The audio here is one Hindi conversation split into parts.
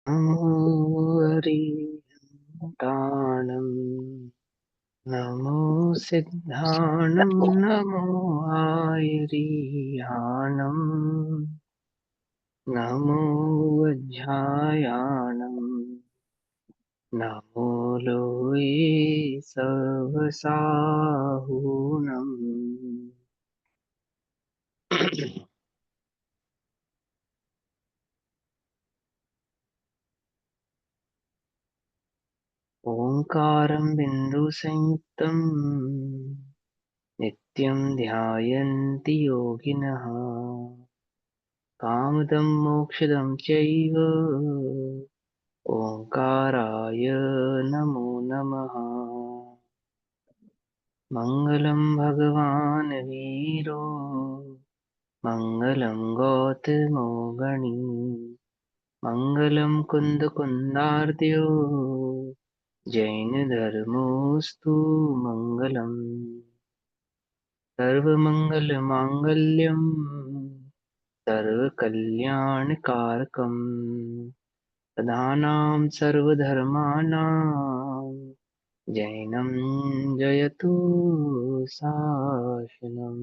नमो हरिहन्ताणं नमो सिद्धाणं नमो आयरिहाणं नमो वज्झायाणं नमो लोये सवसाहुणम्। ओंकारं बिन्दुसंयुक्तं नित्यं ध्यायन्ति योगिनः कामदं मोक्षदं चैव ओंकाराय नमो नमः। मङ्गलं भगवान् वीरो मङ्गलं गौतमो गणी मङ्गलं कुन्दकुन्दार्द्यो जैनधर्मोऽस्तु मङ्गलम्। सर्वमङ्गलमाङ्गल्यं सर्वकल्याणकारकम् प्रधानां सर्वधर्माणां जैनं जयतु शासनम्।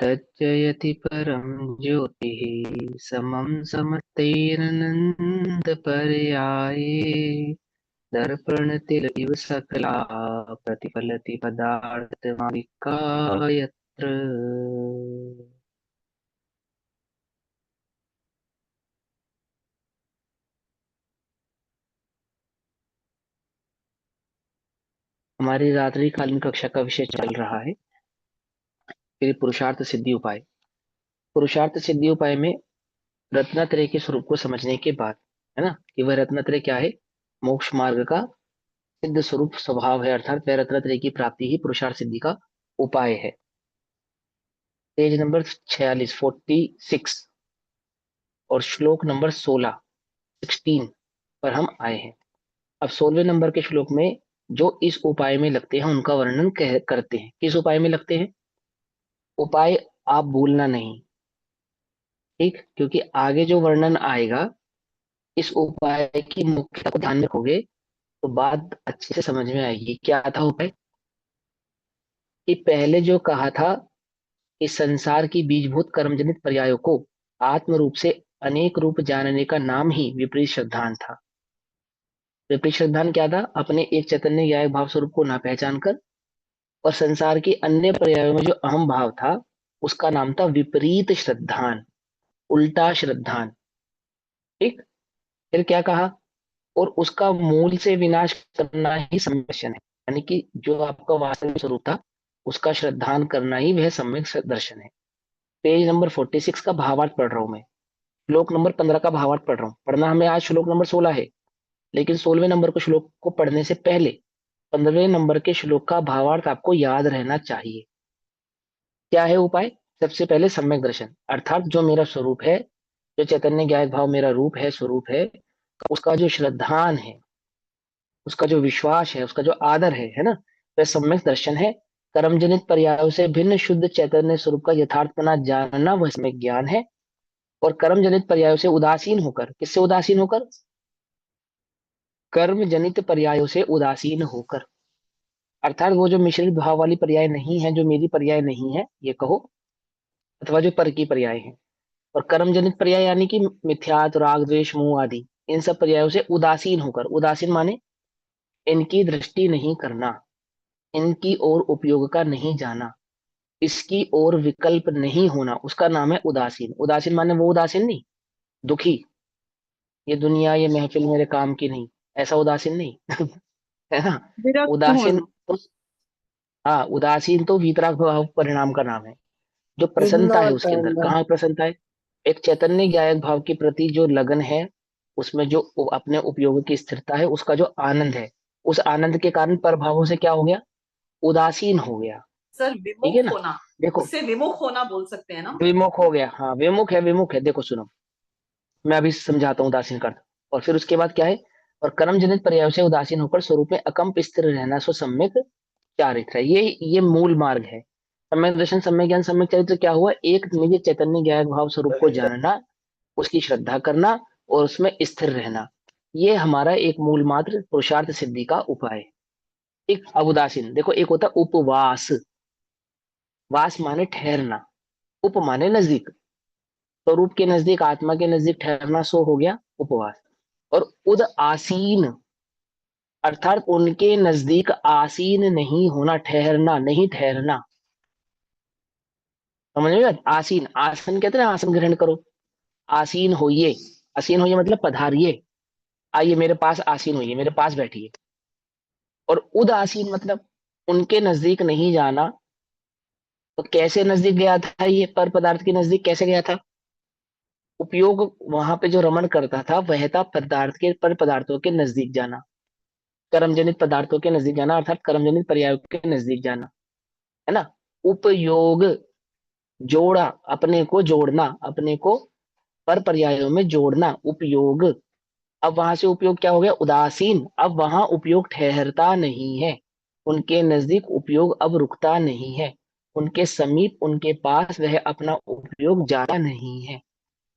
तज्जयति परं ज्योतिः समं समस्तैरनन्तपर्याये दर्पणतिल इव सकला प्रतिफलति पदार्थमालिका यत्र। हमारी रात्रिकालीन कक्षा का विषय चल रहा है फिर पुरुषार्थ सिद्धि उपाय। पुरुषार्थ सिद्धि उपाय में रत्नत्रय के स्वरूप को समझने के बाद, है ना, कि वह रत्नत्रय क्या है, मोक्ष मार्ग का सिद्ध स्वरूप स्वभाव है, अर्थात वह रत्नत्रय की प्राप्ति ही पुरुषार्थ सिद्धि का उपाय है। पेज नंबर 46 और श्लोक नंबर 16 पर हम आए हैं। अब 16वें नंबर के श्लोक में जो इस उपाय में लगते हैं उनका वर्णन करते हैं। किस उपाय में लगते हैं? उपाय आप भूलना नहीं, ठीक, क्योंकि आगे जो वर्णन आएगा इस उपाय की मुख्यता को ध्यान में रखोगे तो बात अच्छे से समझ में आएगी। क्या था उपाय? कि पहले जो कहा था कि संसार की बीजभूत कर्मजनित पर्यायों को आत्म रूप से अनेक रूप जानने का नाम ही विपरीत श्रद्धांत था। विपरीत श्रद्धांत क्या था? अपने एक चैतन्य ज्ञायक भाव स्वरूप को ना पहचान कर और संसार की अन्य पर्यायों में जो अहम भाव था उसका नाम था विपरीत श्रद्धान, उल्टा श्रद्धान। ठीक। फिर क्या कहा? और उसका मूल से विनाश करना ही सम्यक दर्शन है, यानी कि जो आपका वास्तविक स्वरूप था उसका श्रद्धान करना ही वह सम्यक दर्शन है। पेज नंबर 46 का भावार्थ पढ़ रहा हूं मैं। श्लोक नंबर 15 का भावार्थ पढ़ रहा हूँ। पढ़ना हमें आज श्लोक नंबर 16 है, लेकिन 16वें नंबर के श्लोक को पढ़ने से पहले 15वें नंबर के श्लोक का भावार्थ आपको याद रहना चाहिए। क्या है उपाय? सबसे पहले सम्यक दर्शन, अर्थात जो मेरा स्वरूप है, जो चैतन्य ज्ञायक भाव मेरा रूप है, स्वरूप है, उसका जो श्रद्धान है, उसका जो विश्वास है, उसका जो आदर है ना, वह सम्यक दर्शन है। कर्मजनित पर्यायों से भिन्न शुद्ध चैतन्य स्वरूप का यथार्थपना जानना वह सम्यक ज्ञान है। और कर्म जनित पर्यायों से उदासीन होकर, किससे उदासीन होकर? कर्म जनित पर्यायों से उदासीन होकर, अर्थात वो जो मिश्रित भाव वाली पर्याय नहीं है, जो मेरी पर्याय नहीं है ये कहो, अथवा जो पर की पर्याय है। और कर्म जनित पर्याय यानी कि मिथ्यात्व, राग, द्वेष, मोह आदि, इन सब पर्यायों से उदासीन होकर, उदासीन माने इनकी दृष्टि नहीं करना, इनकी ओर उपयोग का नहीं जाना, इसकी ओर विकल्प नहीं होना, उसका नाम है उदासीन। उदासीन माने वो उदासीन नहीं, दुखी, ये दुनिया ये महफिल मेरे काम की नहीं, ऐसा उदासीन नहीं। है ना। विरक्त उदासीन होना। तो, हाँ, उदासीन तो वीतराग भाव परिणाम का नाम है। जो प्रसन्नता है विघ्नता उसके अंदर, कहाँ प्रसन्नता है? एक चैतन्य ज्ञायक भाव के प्रति जो लगन है, उसमें जो अपने उपयोग की स्थिरता है, उसका जो आनंद है, उस आनंद के कारण पर भावों से क्या हो गया? उदासीन हो गया। सर ठीक है विमुख ना। होना, देखो, उससे विमुख होना बोल सकते हैं ना। विमुख हो गया, हाँ विमुख है, विमुख है। देखो सुनो, मैं अभी समझाता हूँ उदासीन का अर्थ। और फिर उसके बाद क्या है? और कर्म जनित पर्याय से उदासीन होकर स्वरूप में अकंप स्थिर रहना, सो सम्यक चारित्र है। ये मूल मार्ग है। सम्यक दर्शन, सम्यक ज्ञान, सम्यक चरित्र क्या हुआ? एक निज चैतन्य ज्ञान भाव स्वरूप को जानना, उसकी श्रद्धा करना और उसमें स्थिर रहना, ये हमारा एक मूल मात्र पुरुषार्थ सिद्धि का उपाय है। एक अब उदासीन देखो, एक होता है उपवास। वास माने ठहरना, उप माने नजदीक, स्वरूप के नजदीक, आत्मा के नजदीक ठहरना, सो हो गया उपवास। और उद आसीन अर्थात उनके नजदीक आसीन नहीं होना, ठहरना, नहीं ठहरना। समझ में आया? आसीन, आसन कहते हैं ना, आसन ग्रहण करो। आसीन होइए, आसीन होइए मतलब पधारिए, आइए मेरे पास आसीन होइए, मेरे पास बैठिए। और उदासीन मतलब उनके नजदीक नहीं जाना। तो कैसे नजदीक गया था ये, पर पदार्थ के नजदीक कैसे गया था? उपयोग वहां पे जो रमण करता था वह था पदार्थ के, पर पदार्थों के नजदीक जाना, कर्मजनित पदार्थों के नजदीक जाना, अर्थात कर्मजनित पर्यायों के नजदीक जाना, है ना। उपयोग, जोड़ा, अपने को जोड़ना, अपने को पर पर्यायों में जोड़ना, उपयोग। अब वहां से उपयोग क्या हो गया? उदासीन। अब वहां उपयोग ठहरता नहीं है, उनके नजदीक उपयोग अब रुकता नहीं है, उनके समीप, उनके पास वह अपना उपयोग जाता नहीं है।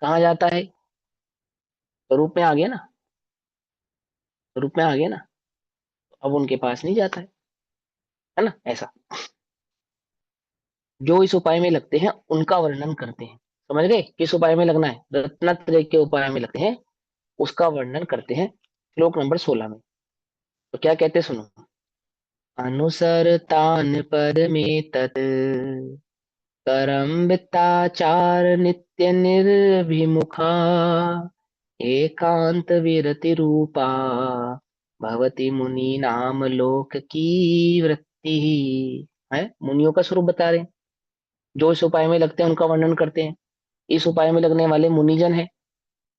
कहाँ जाता है? रूप में आ गया ना, रूप में आ गया ना, अब उनके पास नहीं जाता है ना, ऐसा। जो इस उपाय में लगते हैं उनका वर्णन करते हैं। समझ गए किस उपाय में लगना है? रत्नत्रय के उपाय में लगते हैं, उसका वर्णन करते हैं श्लोक नंबर 16 में। तो क्या कहते हैं सुनो। अनुसरतान पद में तत् करम्बिताचार नित्य निर्भिमुखा एकांत विरति रूपा भवती मुनि नाम लोक की वृत्ति है। मुनियों का स्वरूप बता रहे हैं, जो इस उपाय में लगते हैं उनका वर्णन करते हैं। इस उपाय में लगने वाले मुनिजन है,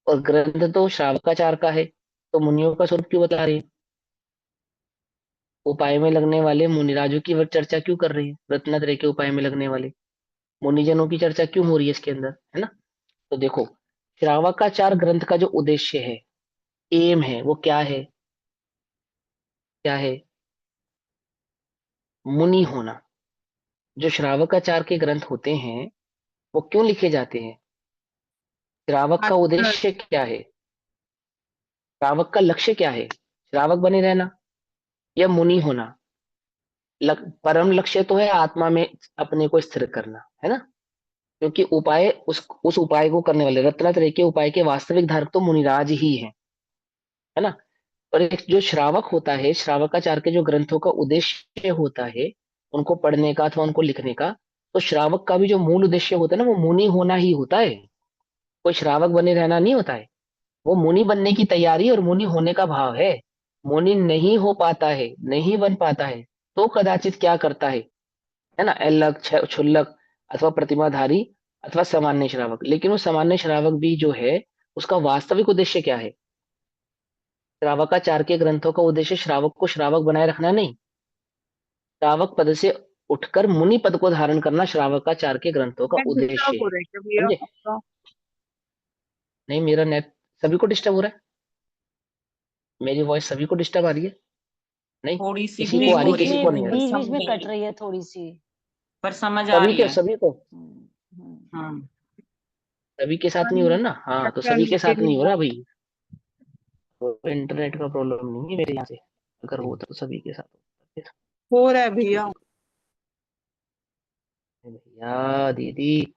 और ग्रंथ तो श्रावकाचार का है, तो मुनियों का स्वरूप क्यों बता रहे हैं? उपाय में लगने वाले मुनिराजों की चर्चा क्यों कर रही है? रत्नत्रय के उपाय में लगने वाले मुनिजनों की चर्चा क्यों हो रही है इसके अंदर, है ना। तो देखो, श्रावकाचार ग्रंथ का जो उद्देश्य है, एम है, वो क्या है? क्या है? मुनि होना। जो श्रावकाचार के ग्रंथ होते हैं वो क्यों लिखे जाते हैं? श्रावक का आत्मा। उद्देश्य क्या है? श्रावक का लक्ष्य क्या है? श्रावक बने रहना या मुनि होना? परम लक्ष्य तो है आत्मा में अपने को स्थिर करना, है ना। क्योंकि उपाय, उस उपाय को करने वाले, रत्नत्रय के उपाय के वास्तविक धारक तो मुनिराज ही है ना। और एक जो श्रावक होता है, श्रावकाचार के जो ग्रंथों का उद्देश्य होता है उनको पढ़ने का अथवा उनको लिखने का, तो श्रावक का भी जो मूल उद्देश्य होता है ना, वो मुनि होना ही होता है। कोई श्रावक बने रहना नहीं होता है। वो मुनि बनने की तैयारी और मुनि होने का भाव है। मुनि नहीं हो पाता है, नहीं बन पाता है, तो कदाचित क्या करता है ना, एल्लक, क्षुल्लक, अथवा प्रतिमाधारी, अथवा सामान्य श्रावक। लेकिन वो सामान्य श्रावक भी जो है, उसका वास्तविक उद्देश्य क्या है? श्रावकाचार के ग्रंथों का उद्देश्य श्रावक को श्रावक बनाए रखना नहीं, श्रावक पद से उठकर मुनि पद को धारण करना श्रावकाचार के ग्रंथों का उद्देश्य डिस्टर्ब हो है। रहा है क्या भैया समझे? आपका? नहीं, मेरा नेट सभी को डिस्टर्ब हो रहा है। मेरी वॉइस सभी को डिस्टर्ब आ रही है? नहीं, थोड़ी सी किसी को ब्रेक आ रही, हो बीच रही किसी है को नहीं में आ रही? पर बीच बीच में समझ आ कट रही रही है थोड़ी सी। पर समझ आ सभी रही के है। सभी को, हम्म, हम्म। हाँ। सभी के साथ नहीं हो रहा ना? हाँ, तो अच्छा सभी के नीचे साथ नहीं नहीं हो आ रहा भाई। तो इंटरनेट का प्रॉब्लम नहीं है मेरे यहाँ से, अगर होता तो सभी के साथ होता। हो रहा है भैया। भैया दीदी,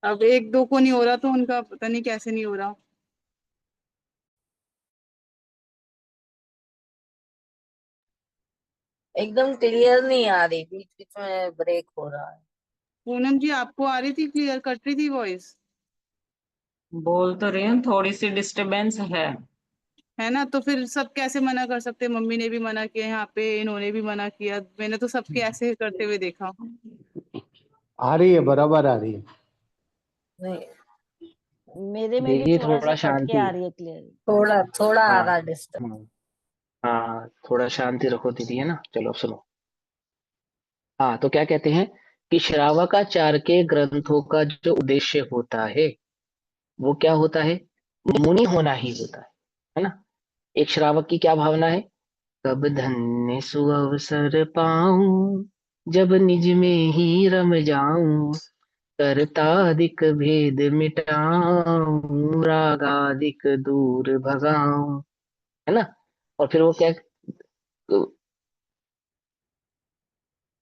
अब एक दो को नहीं हो रहा तो उनका पता नहीं कैसे नहीं हो रहा। एकदम क्लियर नहीं आ रही, बीच बीच में ब्रेक हो रहा है। पूनम जी आपको आ रही थी क्लियर, कट रही थी वॉइस? बोल तो रही हूँ थोड़ी सी डिस्टरबेंस है ना, तो फिर सब कैसे मना कर सकते? मम्मी ने भी मना किया, यहाँ पे इन्होंने भी मना किया, मैंने तो सबके ऐसे करते हुए देखा। आ रही है, बराबर आ रही है। नहीं, मेरे में भी दीदी थोड़ा थोड़ा सा कट के शांति। आ रही है क्लियर। थोड़ा थोड़ा आ हाँ, रहा डिस्टर्ब। हाँ, हाँ, थोड़ा शांति रखो दीदी, है ना। चलो अब सुनो। हाँ, तो क्या कहते हैं कि श्रावकाचार के ग्रंथों का जो उद्देश्य होता है वो क्या होता है? मुनि होना ही होता है ना। एक श्रावक की क्या भावना है? कब धन्य सुअवसर पाऊं, जब निज में ही रम जाऊं, करतादिक भेद मिटाऊं, रागादिक दूर भगाऊं, है ना। और फिर वो क्या,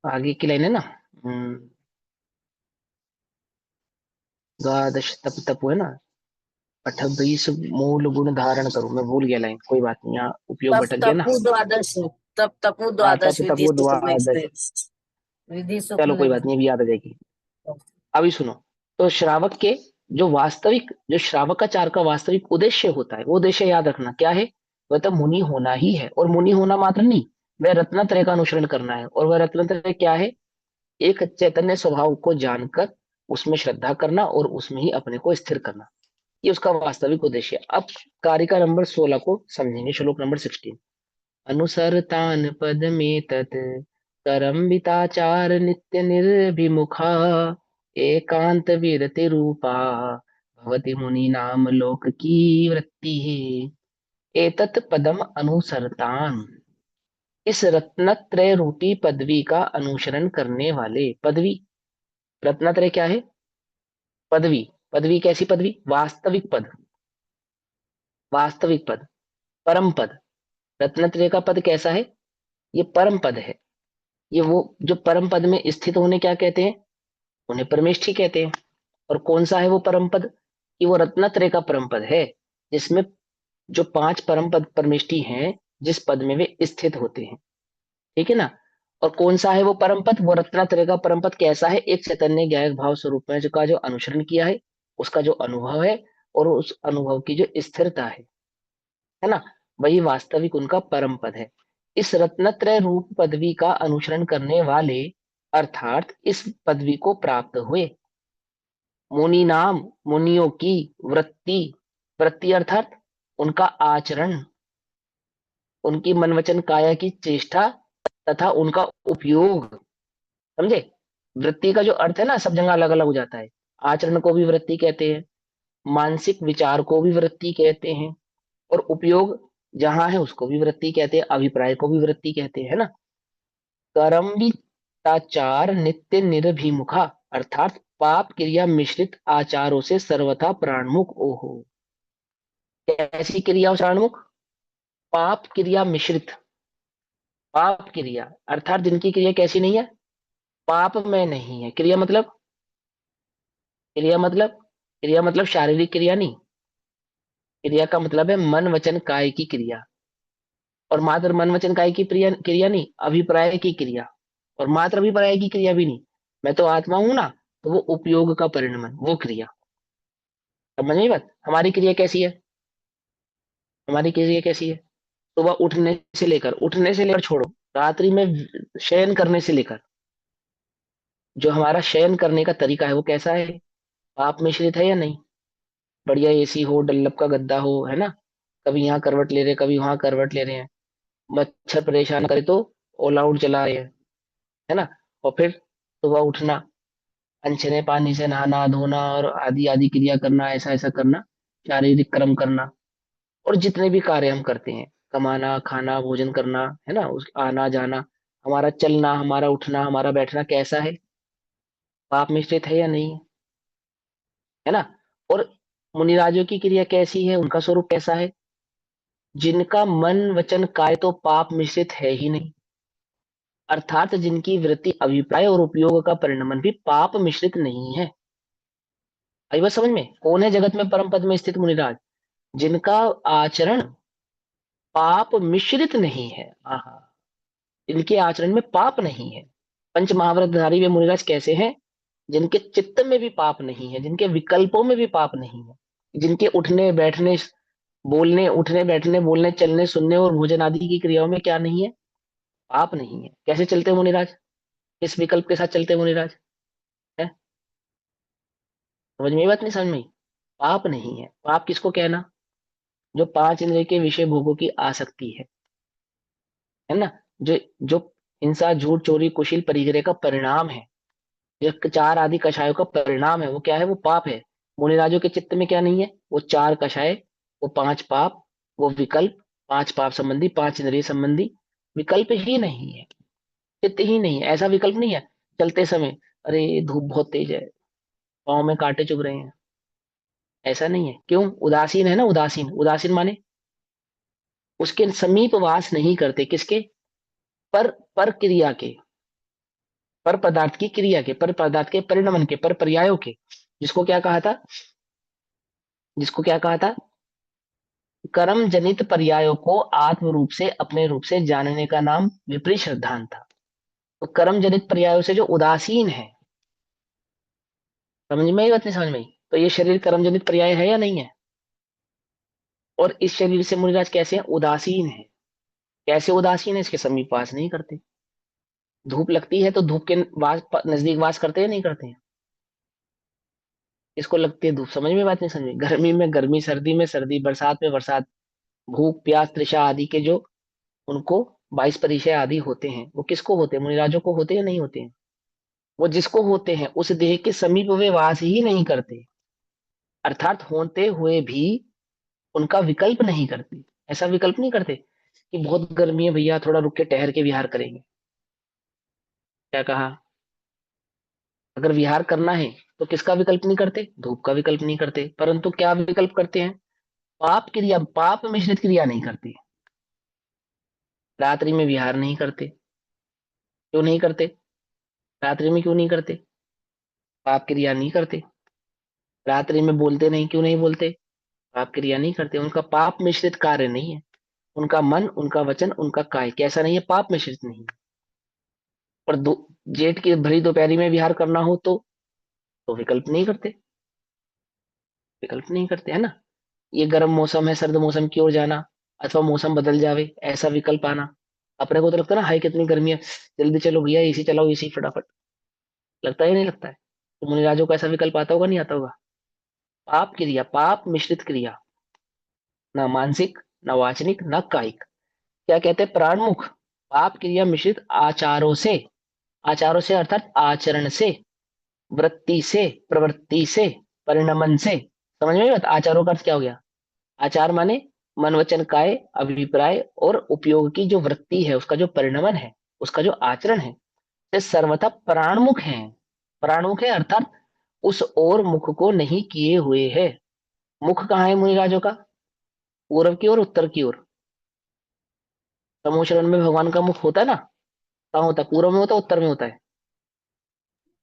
आगे की लाइन है ना, द्वादश तप तप है ना, 28 मूल गुण धारण करूं, मैं भूल गया लाइन, कोई बात नहीं, यहाँ उपयोग तप भटक गया ना। तपु द्वादश, तप तपु हाँ, तप द्वादश, विधि तपो शुक्ल द्वादश, विधि चलो कोई शुक्ल। बात नहीं, अभी याद आ जाएगी। अभी सुनो, तो श्रावक के जो श्रावकाचार का वास्तविक उद्देश्य होता है, वो उद्देश्य याद रखना क्या है। वह तो मुनि होना ही है, और मुनि होना मात्र नहीं, वह रत्नत्रय का अनुसरण करना है। और वह रत्नत्रय क्या है, एक चैतन्य स्वभाव को जानकर उसमें श्रद्धा करना और उसमें ही अपने को स्थिर करना, ये उसका वास्तविक उद्देश्य है। अब कारिका नंबर 16 को समझेंगे, श्लोक नंबर 16। अनुसरतान पद में तत् करम्बिताचार नित्य निर्भिमुखा, एकांत विरति रूपा भवति मुनि नाम लोक की वृत्ति है। एतत् पदम अनुसरतान, इस रत्नत्रय रूपी पदवी का अनुसरण करने वाले। पदवी, रत्नत्रय क्या है, पदवी। पदवी कैसी पदवी, वास्तविक पद, वास्तविक पद, परम पद। रत्नत्रय का पद कैसा है, ये परम पद है। ये वो जो परम पद में स्थित होने क्या कहते हैं, उन्हें परमेष्ठी कहते हैं। और कौन सा है वो परम पद, कि वो रत्नत्रय का परम पद है, जिसमें जो 5 परम पद परमेष्ठी हैं, जिस पद में वे स्थित होते हैं, ठीक है ना। और कौन सा है वो परम पद, वो रत्नत्रय का परम पद कैसा है, एक चैतन्य ज्ञायक भाव स्वरूप में का जो अनुसरण किया है, उसका जो अनुभव है, और उस अनुभव की जो स्थिरता है ना, वही वास्तविक उनका परम पद है। इस रत्नत्रय रूप पदवी का अनुसरण करने वाले, अर्थात इस पदवी को प्राप्त हुए, मुनि नाम, मुनियों की वृत्ति, वृत्ति अर्थात उनका आचरण, उनकी मन वचन काया की चेष्टा तथा उनका उपयोग, समझे। वृत्ति का जो अर्थ है ना, सब जगह अलग अलग हो जाता है। आचरण को भी वृत्ति कहते हैं, मानसिक विचार को भी वृत्ति कहते हैं, और उपयोग जहां है उसको भी वृत्ति कहते हैं, अभिप्राय को भी वृत्ति कहते हैं, है ना। कर्मविताचार नित्य निर्भिमुखा, अर्थात पाप क्रिया मिश्रित आचारों से सर्वथा प्राणमुख ओहो। कैसी क्रिया प्राणमुख, पाप क्रिया मिश्रित, पाप क्रिया अर्थात जिनकी क्रिया कैसी नहीं है, पाप में नहीं है। क्रिया मतलब, क्रिया मतलब, क्रिया मतलब शारीरिक क्रिया नहीं, क्रिया का मतलब है मन वचन काय की क्रिया। और मात्र मन वचन काय की क्रिया क्रिया नहीं, अभिप्राय की क्रिया। और मात्र अभिप्राय की क्रिया भी नहीं, मैं तो आत्मा हूं ना, तो वो उपयोग का परिणाम है, वो क्रिया। समझ नहीं बात, हमारी क्रिया कैसी है, हमारी क्रिया कैसी है, सुबह उठने से लेकर छोड़ो, रात्रि में शयन करने से लेकर, जो हमारा शयन करने का तरीका है वो कैसा है, पाप मिश्रित है या नहीं। बढ़िया एसी हो, डल्लब का गद्दा हो, है ना, कभी यहाँ करवट ले रहे हैं, कभी वहां करवट ले रहे हैं, मच्छर परेशान करे तो ऑल आउट चला रहे हैं, है ना। और फिर सुबह उठना, अनछने पानी से नहाना धोना और आदि आदि क्रिया करना, ऐसा ऐसा करना, शारीरिक कर्म करना। और जितने भी कार्य हम करते हैं, कमाना खाना भोजन करना, है ना, उस आना जाना, हमारा चलना, हमारा उठना, हमारा बैठना कैसा है, पाप मिश्रित है या नहीं है, है ना। और मुनिराजों की क्रिया कैसी है, उनका स्वरूप कैसा है, जिनका मन वचन काय तो पाप मिश्रित है ही नहीं, अर्थात जिनकी वृत्ति अभिप्राय और उपयोग का परिणमन भी पाप मिश्रित नहीं है। आई बात समझ में, कौन है जगत में परम पद में स्थित मुनिराज, जिनका आचरण पाप मिश्रित नहीं है। आहा, इनके आचरण में पाप नहीं है। पंच महाव्रतधारी वे मुनिराज कैसे हैं, जिनके चित्त में भी पाप नहीं है, जिनके विकल्पों में भी पाप नहीं है, जिनके उठने बैठने बोलने, उठने बैठने बोलने चलने सुनने और भोजन आदि की क्रियाओं में क्या नहीं है, पाप नहीं है। कैसे चलते हैं मुनिराज, किस विकल्प के साथ चलते हैं मुनिराज, है, समझ में ये बात नहीं, समझ में आई? पाप नहीं है। पाप किसको कहना, जो 5 इंद्रिय के विषय भोगों की आसक्ति है ना, जो जो हिंसा झूठ चोरी कुशील परिग्रह का परिणाम है, जो 4 आदि कषायों का परिणाम है, वो क्या है, वो पाप है। मुनिराजों के चित्त में क्या नहीं है, वो 4 कषाय, वो 5 पाप, वो विकल्प, 5 पाप संबंधी, 5 इंद्रिय संबंधी, विकल्प ही नहीं है, चित्त ही नहीं है। ऐसा विकल्प नहीं है चलते समय, अरे धूप बहुत तेज है, पाँव में कांटे चुभ रहे हैं, ऐसा नहीं है। क्यों? उदासीन है ना, उदासीन। उदासीन माने उसके समीप वास नहीं करते, किसके? पर क्रिया के, पर पदार्थ की क्रिया के, पर पदार्थ के परिणमन के, पर पर्यायों के। जिसको क्या कहा था? जिसको क्या कहा था? कर्म जनित पर्यायों को आत्म रूप से, अपने रूप से जानने का नाम विपरीत श्रद्धांत था। तो कर्म जनित पर्यायों से जो उदासीन है, समझ में आई बात? नहीं समझ में आई? तो ये शरीर कर्म जनित पर्याय है या नहीं है? और इस शरीर से मुनिराज कैसे हैं? उदासीन है। कैसे उदासीन है? इसके समीप वास नहीं करते। धूप लगती है तो धूप के नजदीक वास करते हैं नहीं करते हैं? इसको लगती है धूप। समझ में बात? नहीं समझ में? गर्मी में गर्मी, सर्दी में सर्दी, बरसात में बरसात, भूख प्यास तृषा आदि के जो उनको 22 परिचय आदि होते हैं, वो किसको होते हैं? मुनिराजों को होते हैं या नहीं होते हैं? वो जिसको होते हैं उस देह के समीप वे वास ही नहीं करते, अर्थात होते हुए भी उनका विकल्प नहीं करते। ऐसा विकल्प नहीं करते कि बहुत गर्मी है भैया, थोड़ा रुक के ठहर के विहार करेंगे। क्या कहा? अगर विहार करना है तो किसका विकल्प नहीं करते? धूप का विकल्प नहीं करते, परंतु क्या विकल्प करते हैं? पाप क्रिया, पाप मिश्रित क्रिया नहीं करते। रात्रि में विहार नहीं करते। क्यों नहीं करते? रात्रि में क्यों नहीं करते? पाप क्रिया नहीं करते। रात्रि में बोलते नहीं, क्यों नहीं बोलते? पाप क्रिया नहीं करते। उनका पाप मिश्रित कार्य नहीं है। उनका मन, उनका वचन, उनका काय कैसा नहीं है? पाप मिश्रित नहीं है। और जेठ की भरी दोपहरी में विहार करना हो तो विकल्प नहीं करते। विकल्प नहीं करते, है ना? ये गर्म मौसम है, सर्द मौसम की ओर जाना, अथवा मौसम बदल जावे, ऐसा विकल्प आना। अपने को तो लगता है ना, हाय कितनी गर्मी है, जल्दी चलो भैया एसी चलाओ, एसी फटाफट। लगता है या नहीं लगता है? तो मुनिराजों का ऐसा विकल्प आता होगा नहीं आता होगा? पाप क्रिया, पाप मिश्रित क्रिया, ना मानसिक, ना वाचनिक, ना कायिक। क्या कहते हैं? प्राणमुख पाप क्रिया मिश्रित आचारों से, आचारों से अर्थात आचरण से, वृत्ति से, प्रवृत्ति से, परिणमन से। समझ में आई बात? आचारों का अर्थ क्या हो गया? आचार माने मन वचन काय अभिप्राय और उपयोग की जो वृत्ति है, उसका जो परिणमन है, उसका जो आचरण है, ये सर्वथा प्राणमुख है। प्राणमुख है अर्थात उस ओर मुख को नहीं किए हुए है। मुख कहाँ है मुनिराजों का? पूर्व की ओर, उत्तर की ओर। तमोशरण में भगवान का मुख होता है ना? कहाँ होता है? पूर्व में होता है, उत्तर में होता है?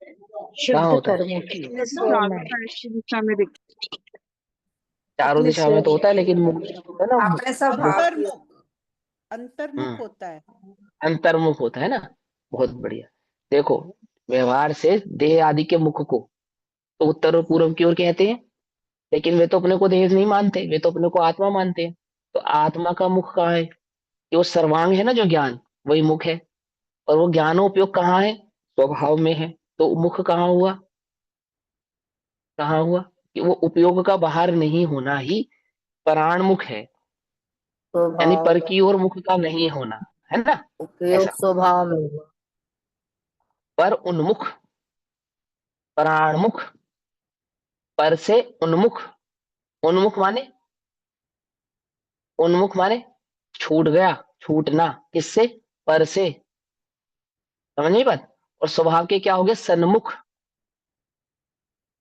कहाँ शुद्ध होता है? कर्मों की ओर चारों में। साइड की दिशा में दिख चारों अपने दिशा में तो स्वरूप होता है, की लेकिन ओर। मुख जो होता है ना, अपने स्वभाव की अंतर्मुख, अंतर्मुख हम्म, होता है। अंतर्मुख होता है ना। बहुत बढ़िया। देखो, व्यवहार से देह आदि के मुख को तो उत्तर और पूर्व की ओर कहते हैं, लेकिन वे तो अपने को देह नहीं मानते, वे तो अपने को आत्मा मानते हैं। तो आत्मा का मुख कहाँ है? कि वो सर्वांग है ना, जो ज्ञान, वही मुख है। और वो ज्ञानोपयोग कहाँ है? स्वभाव में है। तो मुख कहाँ हुआ? कहाँ हुआ? कि वो उपयोग का बाहर नहीं होना ही प्राणमुख है, यानी स्वभाव पर में, की ओर मुख का नहीं होना, है ना? उपयोग ऐसा। स्वभाव में हुआ। पर उन्मुख, प्राणमुख, पर से उन्मुख। उन्मुख माने, उन्मुख माने छूट गया, छूटना। किससे? पर से। समझ नहीं बात? और स्वभाव के क्या हो गए? सन्मुख।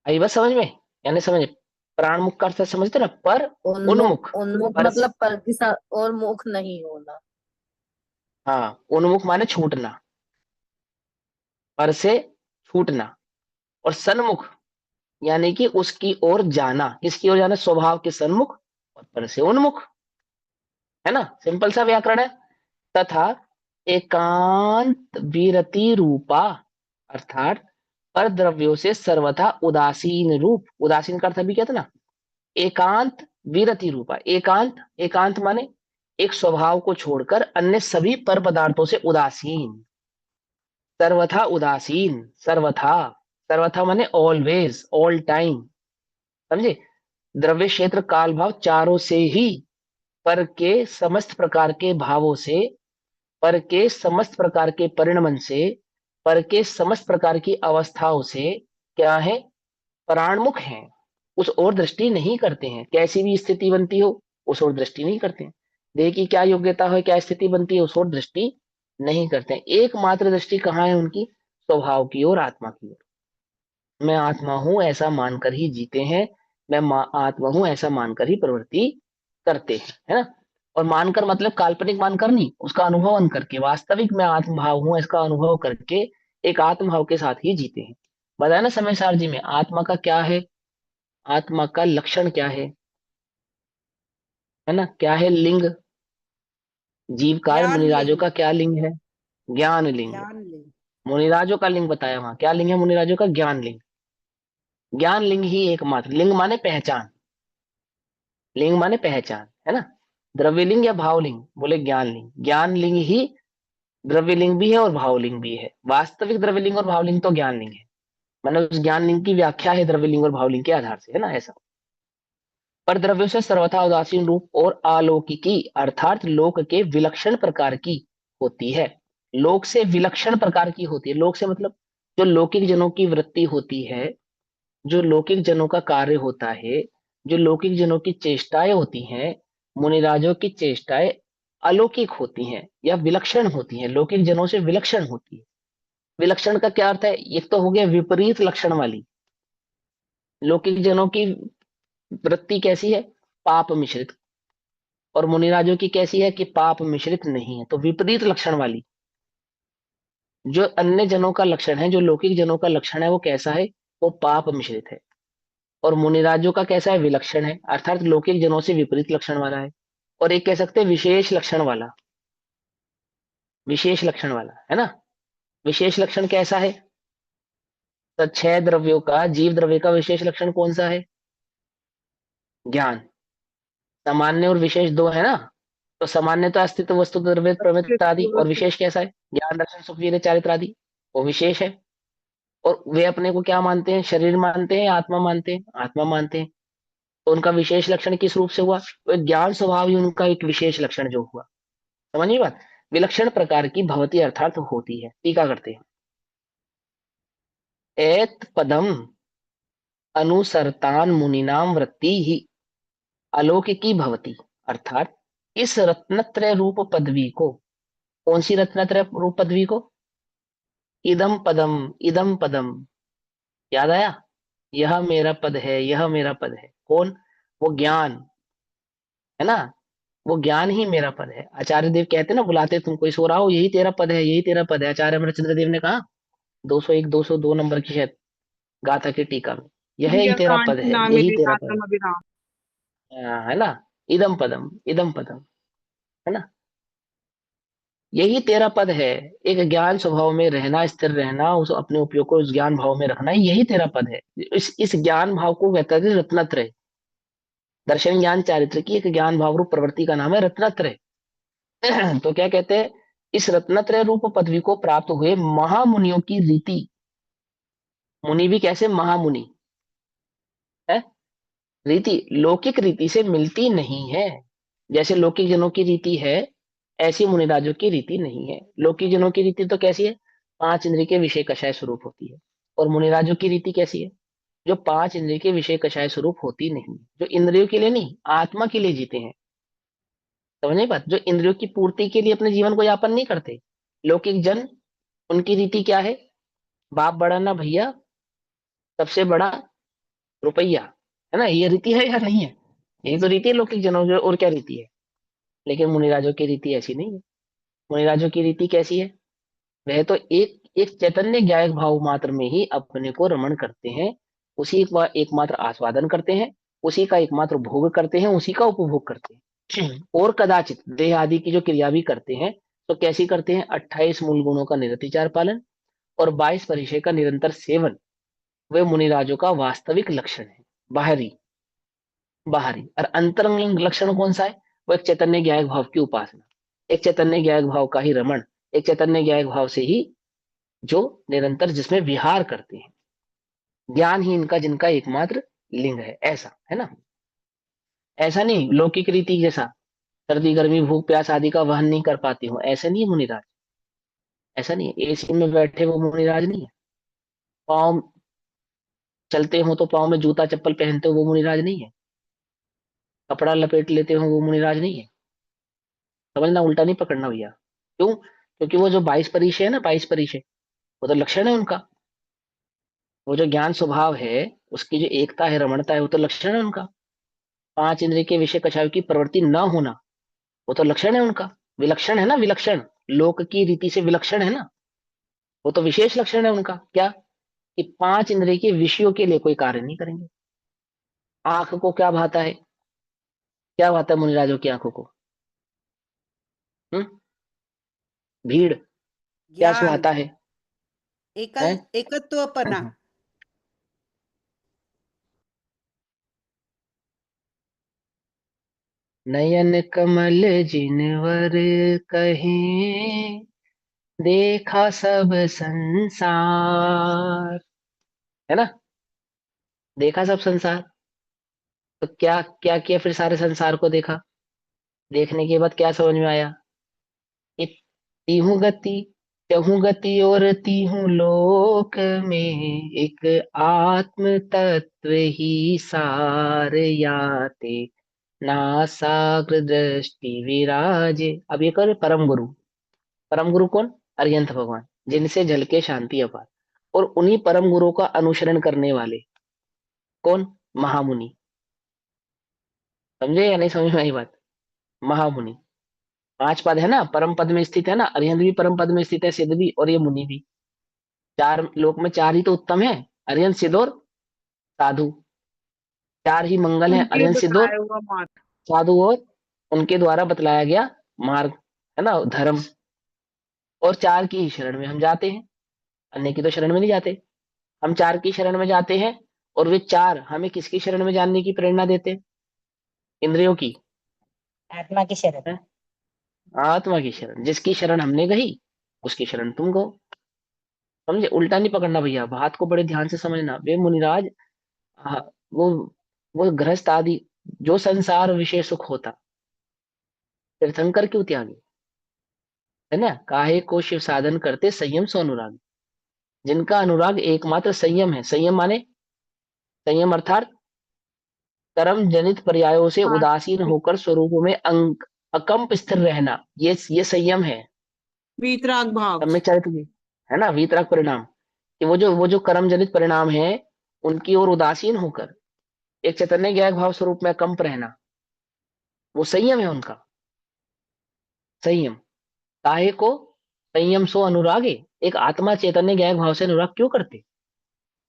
आई बस समझ में? यानी समझ, प्राण मुख का अर्थ समझते ना, पर उन्मुख, उन्मुख। उन्मुख पर मतलब पर के साथ और मुख नहीं होना। हाँ, उन्मुख माने छूटना, पर से छूटना। और सन्मुख यानी कि उसकी ओर जाना। किसकी ओर जाना? स्वभाव के सन्मुख और पर से उन्मुख, है ना? सिंपल सा व्याकरण है। तथा एकांत विरति रूपा, अर्थात पर द्रव्यों से सर्वथा उदासीन रूप। उदासीन का अर्थ भी क्या था ना? एकांत विरति रूपा। एकांत, एकांत माने एक स्वभाव को छोड़कर अन्य सभी पर पदार्थों से उदासीन। सर्वथा उदासीन, सर्वथा, सर्वथा माने ऑलवेज, ऑल टाइम। समझे? द्रव्य क्षेत्र काल भाव चारों से ही, पर के समस्त प्रकार के भावों से, पर के समस्त प्रकार के परिणमन से, पर के समस्त प्रकार की अवस्थाओं से क्या है? प्राणमुख हैं। उस ओर दृष्टि नहीं करते हैं। कैसी भी स्थिति बनती हो उस ओर दृष्टि नहीं करते हैं। देह की क्या योग्यता हो, क्या स्थिति बनती है, उस ओर दृष्टि नहीं करते हैं। एकमात्र दृष्टि कहाँ है उनकी? स्वभाव की ओर, आत्मा की ओर। मैं आत्मा हूं ऐसा मानकर ही जीते हैं, आत्मा हूं ऐसा मानकर ही प्रवृत्ति करते हैं, है ना। और मानकर मतलब काल्पनिक मानकर नहीं, उसका अनुभवन करके, वास्तविक मैं आत्मभाव हूं इसका अनुभव करके एक आत्मभाव के साथ ही जीते हैं। बताया ना समय सार जी में, आत्मा का क्या है, आत्मा का लक्षण क्या है ना, क्या है लिंग, जीव का ज्ञान मुनिराजों लिंग। का क्या लिंग है? ज्ञान लिंग। ज्ञान लिंग। मुनिराजों का लिंग बताया वहां, क्या लिंग है मुनिराजों का? ज्ञान लिंग। ज्ञान लिंग ही एकमात्र लिंग, माने पहचान, लिंग माने पहचान, है ना। द्रव्यलिंग या भावलिंग, बोले ज्ञान लिंग। ज्ञान लिंग ही द्रव्यलिंग भी है और भावलिंग भी है। वास्तविक द्रव्यलिंग और भावलिंग तो ज्ञान लिंग है, मतलब उस ज्ञान लिंग की व्याख्या है द्रव्यलिंग और भावलिंग के आधार से, है ना ऐसा। पर द्रव्यों से सर्वथा उदासीन रूप और अलौकिकी अर्थात लोक के विलक्षण प्रकार की होती है। लोक से विलक्षण प्रकार की होती है, लोक से मतलब जो लौकिक जनों की वृत्ति होती है, जो लौकिक जनों का कार्य होता है, जो लौकिक जनों की चेष्टाएं होती हैं, मुनिराजों की चेष्टाएं अलौकिक होती हैं या विलक्षण होती हैं, लौकिक जनों से विलक्षण होती है। विलक्षण का क्या अर्थ है? एक तो हो गया विपरीत लक्षण वाली, लौकिक जनों की वृत्ति कैसी है? पाप मिश्रित। और मुनिराजों की कैसी है? कि पाप मिश्रित नहीं है, तो विपरीत लक्षण वाली। जो अन्य जनों का लक्षण है, जो लौकिक जनों का लक्षण है, वो कैसा है? वो पाप मिश्रित है। और मुनिराजों का कैसा है? विलक्षण है, अर्थात लौकिक जनों से विपरीत लक्षण वाला है। और एक कह सकते हैं विशेष लक्षण वाला, विशेष लक्षण वाला, है ना। विशेष लक्षण कैसा है? तो छह द्रव्यों का, जीव द्रव्य का विशेष लक्षण कौन सा है? ज्ञान। सामान्य और विशेष दो है ना। तो सामान्य तो अस्तित्व, वस्तु, द्रव्य, प्रवृत्ति आदि, और विशेष कैसा है? ज्ञान, दर्शन, सुख, वीर्य, चारित्र आदि, वो विशेष है। और वे अपने को क्या मानते हैं? शरीर मानते हैं या आत्मा मानते हैं? आत्मा मानते हैं। तो उनका विशेष लक्षण किस रूप से हुआ? वो ज्ञान स्वभाव ही उनका एक विशेष लक्षण जो हुआ। समझिए बात। विलक्षण प्रकार की भवती अर्थात होती है। टीका करते हैं, एत पदम अनुसरतान मुनिनाम वृत्ति ही अलौकिकी भवती, अर्थात इस रत्नत्रय रूप पदवी को, कौन सी रत्नत्रय रूप पदवी को? इदम पदम, इदम पदम, याद आया? यह मेरा पद है, यह मेरा पद है। कौन? वो ज्ञान, है ना। वो ज्ञान ही मेरा पद है। आचार्य देव कहते हैं ना, बुलाते तुम कोई सो रहा हो, यही तेरा पद है, यही तेरा पद है। आचार्य अमरचंद्र देव ने कहा 201 202 नंबर की शायद गाथा की टीका में, यह ही तेरा पद है, यही मेरे तेरा पद आत्म अभिराम। है। है ना। इदम पदम, इदम पदम, है ना। यही तेरा पद है। एक ज्ञान स्वभाव में रहना, स्थिर रहना, उस अपने उपयोग को उस ज्ञान भाव में रखना, यही तेरा पद है। इस ज्ञान भाव को कहता है रत्नत्रय। दर्शन ज्ञान चारित्र की एक ज्ञान भाव रूप प्रवृत्ति का नाम है रत्नत्रय। तो क्या कहते हैं? इस रत्नत्रय रूप पदवी को प्राप्त हुए महामुनियों की रीति, मुनि भी कैसे? महामुनि है। रीति लौकिक रीति से मिलती नहीं है। जैसे लौकिक जनों की रीति है, ऐसी मुनिराजों की रीति नहीं है। लौकिक जनों की रीति तो कैसी है? पांच इंद्रिय के विषय कषाय स्वरूप होती है। और मुनिराजों की रीति कैसी है? जो पांच इंद्रिय के विषय कषाय स्वरूप होती नहीं, जो इंद्रियों के लिए नहीं, आत्मा के लिए जीते हैं। समझ बात। जो इंद्रियों की पूर्ति के लिए अपने जीवन को यापन नहीं करते। लौकिक जन, उनकी रीति क्या है? बाप बड़ा ना भैया, सबसे बड़ा रुपया, है ना। ये रीति है या नहीं है? यही तो रीति है लौकिक जनों की, और क्या रीति है? लेकिन मुनिराजों की रीति ऐसी नहीं है। मुनिराजों की रीति कैसी है? वह तो एक एक चैतन्य ज्ञायक भाव मात्र में ही अपने को रमण करते हैं, उसी का एकमात्र आस्वादन करते हैं, उसी का एकमात्र भोग करते हैं, उसी का उपभोग करते हैं। और कदाचित देह आदि की जो क्रिया भी करते हैं, तो कैसी करते हैं? 28 मूल गुणों का निरतिचार पालन और 22 परिचय का निरंतर सेवन, वे मुनिराजों का वास्तविक लक्षण है। बाहरी, बाहरी और अंतरंग लक्षण कौन सा है? वो एक चैतन्य ज्ञायक भाव की उपासना, एक चैतन्य ज्ञायक भाव का ही रमण, एक चैतन्य ज्ञायक भाव से ही जो निरंतर जिसमें विहार करते हैं। ज्ञान ही इनका, जिनका एकमात्र लिंग है, ऐसा है ना। ऐसा नहीं लौकिक रीति जैसा सर्दी गर्मी भूख प्यास आदि का वहन नहीं कर पाती हूँ, ऐसे नहीं है मुनिराज। ऐसा नहीं है। एसी में बैठे वो मुनिराज नहीं है। पाँव चलते हो तो पाँव में जूता चप्पल पहनते हो वो मुनिराज नहीं है। कपड़ा लपेट लेते हो वो मुनिराज नहीं है। समझना, उल्टा नहीं पकड़ना भैया। क्यों? क्योंकि वो जो 22 परिचय है ना, 22 परिचय, वो तो लक्षण है उनका। वो जो ज्ञान स्वभाव है, उसकी जो एकता है, रमणता है, वो तो लक्षण है उनका। 5 इंद्रिय के विषय कछाव की प्रवृत्ति न होना, वो तो लक्षण है उनका। विलक्षण है ना, विलक्षण, लोक की रीति से विलक्षण है ना। वो तो विशेष लक्षण है उनका, क्या? कि 5 इंद्रिय के विषयों के लिए कोई कार्य नहीं करेंगे। आंख को क्या भाता है? क्या भाता है मुनिराजों की आंखों को? हम्म? भीड़। क्या ज्ञान, सुहाता है? हैं? एकत्वपना। नयन कमल जिनवर कहीं, देखा सब संसार, है ना? देखा सब संसार। तो क्या क्या किया फिर? सारे संसार को देखा। देखने के बाद क्या समझ में आया? कि तीहू गति, चहु गति और तीहू लोक में, एक आत्म तत्व ही सार याते, नासाग्र दृष्टि विराजे। अब ये करे परम गुरु। परम गुरु कौन? अरिहंत भगवान, जिनसे झलके शांति अपार। और उन्हीं परम गुरु का अनुसरण करने वाले कौन? महामुनि। समझे या नहीं समझ में आई बात? महामुनि। 5 पद है ना, परम पद में स्थित है ना, अरिहंत भी परम पद में स्थित है, सिद्ध भी, और ये मुनि भी। 4 लोक में 4 ही तो उत्तम है, अरिहंत, सिद्ध और साधु। 4 ही मंगल है, उनके अरिहंत, सिद्ध और बताया हुआ मार्ग। साधु, और उनके द्वारा बतलाया गया मार्ग, है ना, धर्म। और 4 की ही शरण में हम जाते हैं, अन्य की तो शरण में नहीं जाते। हम 4 की शरण में जाते हैं। और वे 4 हमें किसकी शरण में जानने की प्रेरणा देते हैं? इंद्रियों की? आत्मा की शरण। है? आत्मा की शरण। जिसकी शरण हमने गई, उसकी शरण तुम गो। समझे? उल्टा नहीं पकड़ना भैया, बात को बड़े ध्यान से समझना। वे मुनिराज, हाँ, वो गृहस्थ आदि, जो संसार विषय सुख होता, तीर्थंकर क्यों त्यागी? है ना? काहे को शिव साधन करते संयम सो अनुराग। जिनका अनुराग एकमात्र संयम है। संयम माने, संयम अर्थात कर्म जनित पर्यायों से हाँ, उदासीन होकर स्वरूप में अकंप स्थिर रहना, ये संयम है। वीतराग भाव। सम्यक चरित्र की, है ना, वीतराग परिणाम। कि वो जो कर्म जनित परिणाम है, उनकी ओर उदासीन होकर एक चैतन्य ज्ञायक भाव स्वरूप में अकंप रहना, वो संयम है उनका। संयम। काहे को संयम सो अनुरागे। एक आत्मा चैतन्य ज्ञायक भाव से अनुराग क्यों करते?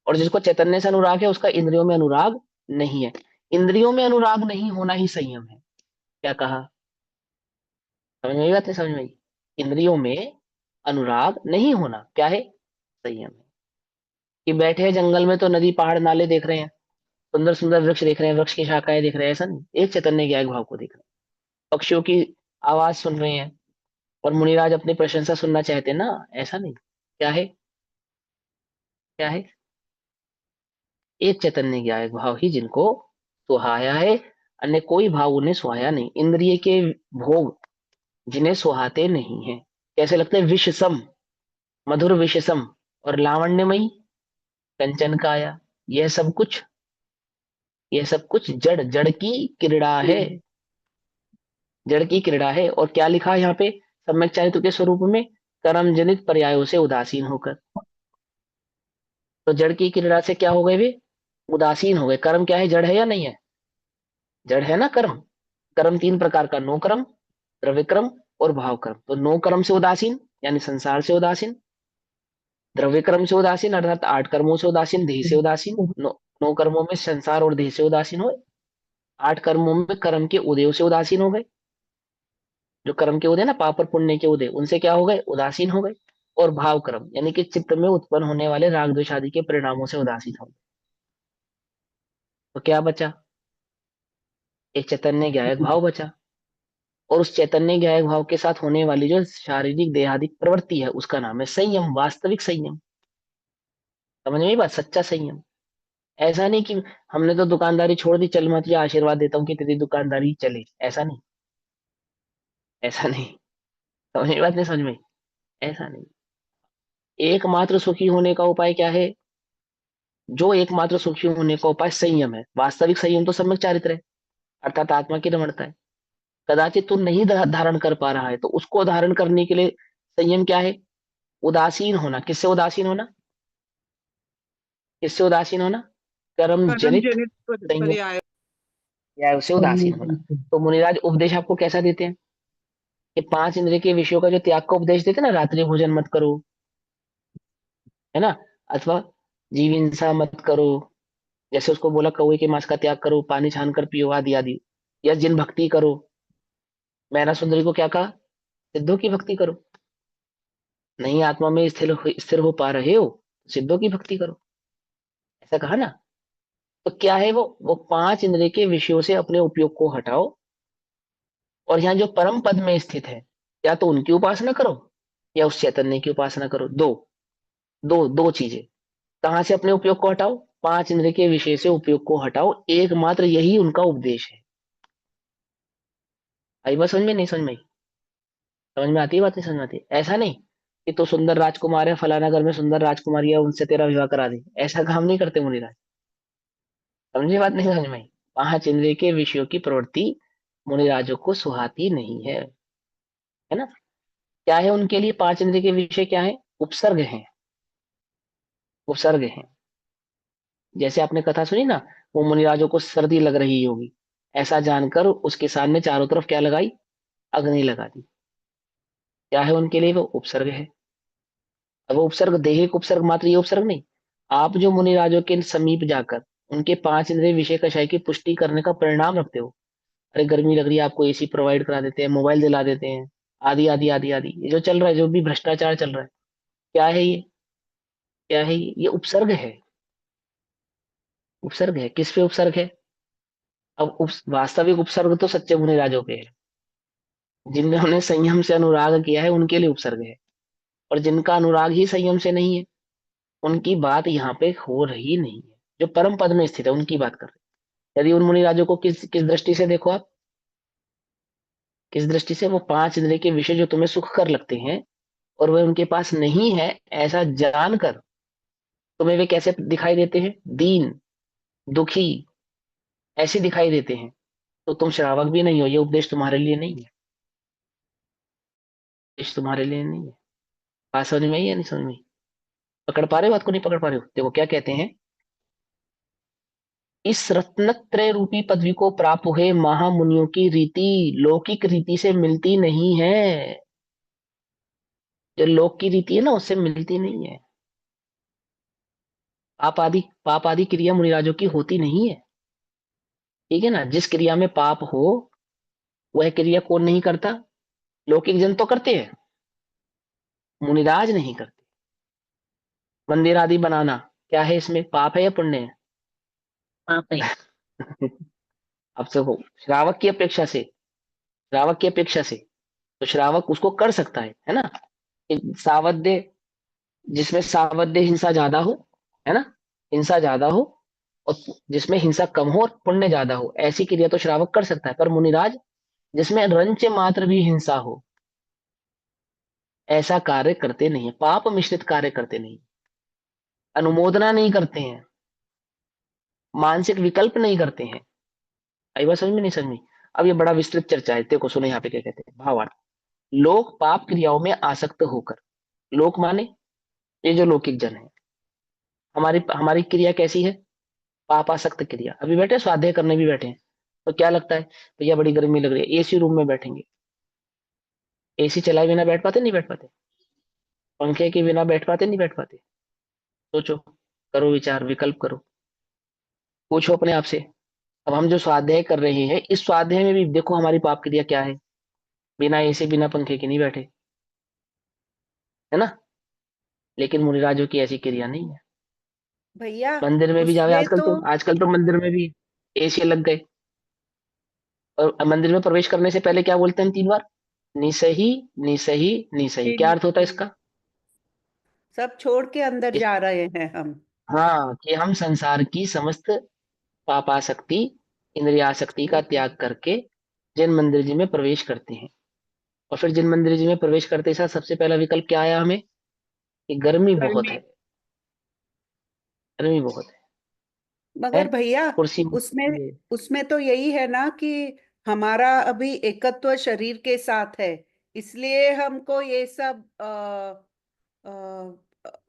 और जिसको चैतन्य से अनुराग है, उसका इंद्रियों में अनुराग नहीं है। इंद्रियों में अनुराग नहीं होना ही संयम है। क्या कहा? समझ में आई बात? नहीं समझ में आई? इंद्रियों में अनुराग नहीं होना क्या है? संयम है। कि बैठे हैं जंगल में तो नदी पहाड़ नाले देख रहे हैं, सुंदर सुंदर वृक्ष देख रहे हैं, वृक्ष की शाखाएं देख रहे हैं, ऐसा नहीं, एक चैतन्य ज्ञायक भाव को देख रहे हैं। पक्षियों की आवाज सुन रहे हैं, और मुनिराज अपनी प्रशंसा सुनना चाहते हैं ना, ऐसा नहीं। क्या है? क्या है? एक चैतन्य ज्ञायक भाव ही जिनको सुहाया है। अन्य कोई भाव उन्हें सुहाया नहीं। इंद्रिय के भोग जिन्हें सुहाते नहीं है, कैसे लगते हैं? विषसम, मधुर विषसम, और लावण्यमयी, कंचन काया। यह सब कुछ, यह सब कुछ जड़, जड़ की क्रीड़ा है। जड़ की क्रीड़ा है। और क्या लिखा है यहाँ पे? सम्यक चारित्र के स्वरूप में, कर्म जनित पर्यायों से उदासीन होकर। तो जड़ की क्रीड़ा से क्या हो गए वे? उदासीन हो गए। कर्म क्या है? जड़ है या नहीं है? जड़ है ना कर्म। कर्म 3 प्रकार का: नो कर्म, द्रव्य कर्म और भाव कर्म। तो नो कर्म से उदासीन, यानी संसार से उदासीन। द्रव्य कर्म से उदासीन, अर्थात 8 कर्मों से उदासीन, देह से उदासीन। नो कर्मों में संसार और देह से उदासीन हुए। 8 कर्मों में कर्म के उदयों से उदासीन हो गए। जो कर्म के उदय ना, पाप और पुण्य के उदय, उनसे क्या हो गए? उदासीन हो गए। और भाव कर्म, यानी कि चित्त में उत्पन्न होने वाले राग द्वेष आदि के परिणामों से उदासीन हो गए। तो क्या बचा? एक चैतन्य ज्ञायक भाव बचा। और उस चैतन्य ज्ञायक भाव के साथ होने वाली जो शारीरिक देहादिक प्रवृत्ति है, उसका नाम है संयम, वास्तविक संयम। समझ में आई बात? सच्चा संयम। ऐसा नहीं कि हमने तो दुकानदारी छोड़ दी, चल मैं तुझे आशीर्वाद देता हूँ कि तेरी दुकानदारी चले, ऐसा नहीं। ऐसा नहीं। समझ में आई बात? नहीं समझ में आई? ऐसा नहीं। एकमात्र सुखी होने का उपाय क्या है? जो एकमात्र सुखी होने का उपाय संयम है। वास्तविक संयम तो सम्यक चारित्र है, अर्थात आत्मा की रमणता है। कदाचित तू नहीं धारण कर पा रहा है, तो उसको धारण करने के लिए संयम क्या है? उदासीन होना। किससे उदासीन होना? किससे उदासीन होना? कर्म कर्म जनित जनित संयोग पर्याय। या उससे उदासीन होना। तो मुनिराज उपदेश आपको कैसा देते हैं कि 5 इंद्रिय के विषयों का जो त्याग का उपदेश देते हैं ना, रात्रि भोजन मत करो, है ना, अथवा जीव हिंसा मत करो, जैसे उसको बोला कौवे के मांस का त्याग करो, पानी छान कर पियो, आदि आदि, या जिन भक्ति करो। मैना सुंदरी को क्या कहा? सिद्धों की भक्ति करो। नहीं आत्मा में स्थिर हो पा रहे हो, सिद्धों की भक्ति करो, ऐसा कहा ना। तो क्या है वो 5 इंद्रिय के विषयों से अपने उपयोग को हटाओ, और यहाँ जो परम पद में स्थित है, या तो उनकी उपासना करो या उस चैतन्य की उपासना करो। दो दो दो चीजें। कहां से अपने उपयोग को हटाओ? 5 इंद्रिय के विषय से उपयोग को हटाओ, एकमात्र यही उनका उपदेश है। आई बात समझ में? नहीं समझ में आई? समझ में आती है बात? नहीं समझ में आती? ऐसा नहीं कि तो सुंदर राजकुमार है, फलाना घर में सुंदर राजकुमारी है, उनसे तेरा विवाह करा दे, ऐसा काम नहीं करते मुनिराज। समझे बात? नहीं समझ में आई? 5 इंद्रिय के विषयों की प्रवृत्ति मुनिराजों को सुहाती नहीं है ना। क्या है उनके लिए 5 इंद्रिय के विषय? क्या है? उपसर्ग हैं। उपसर्ग हैं। जैसे आपने कथा सुनी ना, वो मुनिराजों को सर्दी लग रही होगी, ऐसा जानकर उसके सामने चारों तरफ क्या लगाई? अग्नि लगा दी। क्या है उनके लिए? वो उपसर्ग है। अब वो उपसर्ग देहिक उपसर्ग मात्र, ये उपसर्ग नहीं। आप जो मुनिराजों के समीप जाकर उनके 5 इंद्रिय विषय कषाय की पुष्टि करने का परिणाम रखते हो, अरे गर्मी लग रही है, आपको एसी प्रोवाइड करा देते हैं, मोबाइल दिला देते हैं, आदि आदि आदि आदि, ये जो चल रहा है, जो भी भ्रष्टाचार चल रहा है, क्या है ये? क्या है ये? उपसर्ग है। उपसर्ग है। किस पे उपसर्ग है? अब वास्तविक उपसर्ग तो सच्चे मुनिराजों पे है, जिन्होंने संयम से अनुराग किया है, उनके लिए उपसर्ग है। और जिनका अनुराग ही संयम से नहीं है, उनकी बात यहाँ पे हो रही नहीं है। जो परम पद में स्थित है उनकी बात कर रहे हैं। यदि उन मुनिराजों को किस किस दृष्टि से देखो आप, किस दृष्टि से? वो 5 इंद्रिय के विषय जो तुम्हें सुख कर लगते हैं और वह उनके पास नहीं है, ऐसा जानकर तुम्हें वे कैसे दिखाई देते हैं? दीन, दुखी, ऐसे दिखाई देते हैं। तो तुम श्रावक भी नहीं हो, ये उपदेश तुम्हारे लिए नहीं है। उपदेश तुम्हारे लिए नहीं है। बात समझ में आई या नहीं समझ में आई? पकड़ पा रहे हो बात को? नहीं पकड़ पा रहे हो? देखो क्या कहते हैं, इस रत्नत्रय रूपी पदवी को प्राप्त हुए महामुनियों की रीति लौकिक रीति से मिलती नहीं है। जो लोक की रीति है ना, उससे मिलती नहीं है। पाप आदि क्रिया मुनिराजों की होती नहीं है। ठीक है ना। जिस क्रिया में पाप हो, वह क्रिया कौन नहीं करता? लौकिक जन तो करते हैं, मुनिराज नहीं करते। मंदिर आदि बनाना क्या है? इसमें पाप है या पुण्य है? पाप है। अब देखो, श्रावक की अपेक्षा से, श्रावक की अपेक्षा से तो श्रावक उसको कर सकता है ना। सावध्य, जिसमें सावध्य हिंसा ज्यादा हो, है ना, हिंसा ज्यादा हो, और जिसमें हिंसा कम हो और पुण्य ज्यादा हो, ऐसी क्रिया तो श्रावक कर सकता है। पर मुनिराज, जिसमें रंच मात्र भी हिंसा हो, ऐसा कार्य करते नहीं है, पाप मिश्रित कार्य करते नहीं, अनुमोदना नहीं करते हैं, मानसिक विकल्प नहीं करते हैं। आई बात समझ में? नहीं समझ में? अब ये बड़ा विस्तृत चर्चा है, देखो सुनो यहाँ पे क्या कहते हैं। भावार्थ, लोग पाप क्रियाओं में आसक्त होकर, लोक माने ये जो लौकिक जन है, हमारी हमारी क्रिया कैसी है? पापासक्त क्रिया। अभी बैठे स्वाध्याय करने भी बैठे हैं, तो क्या लगता है, भैया बड़ी गर्मी लग रही है, एसी रूम में बैठेंगे, एसी चलाए बिना बैठ पाते? नहीं बैठ पाते। पंखे के बिना बैठ पाते? नहीं बैठ पाते। सोचो, करो विचार, विकल्प करो, पूछो अपने आप से। अब हम जो स्वाध्याय कर रहे हैं, इस स्वाध्याय में भी देखो हमारी पाप क्रिया क्या है। बिना एसी बिना पंखे के नहीं बैठे, है ना। लेकिन मुनिराजों की ऐसी क्रिया नहीं है। भैया मंदिर में भी जाओ, उसमें तो आजकल तो मंदिर में भी एसी लग गए, और मंदिर में प्रवेश करने से पहले क्या बोलते हैं हम 3 बार? निसही, निसही, निसही। क्या अर्थ होता है इसका? सब छोड़ के अंदर इस, जा रहे हैं हम। हाँ, कि हम संसार की समस्त पापासक्ति, इंद्रियासक्ति का त्याग करके जिन मंदिर जी में प्रवेश करते हैं। और फिर जिन मंदिर जी में प्रवेश करते साथ सबसे पहला विकल्प क्या आया हमें? कि गर्मी बहुत गर्मी। है, गर्मी बहुत है मगर भैया कुर्सी। उसमें उसमें तो यही है ना कि हमारा अभी एकत्व शरीर के साथ है, इसलिए हमको ये सब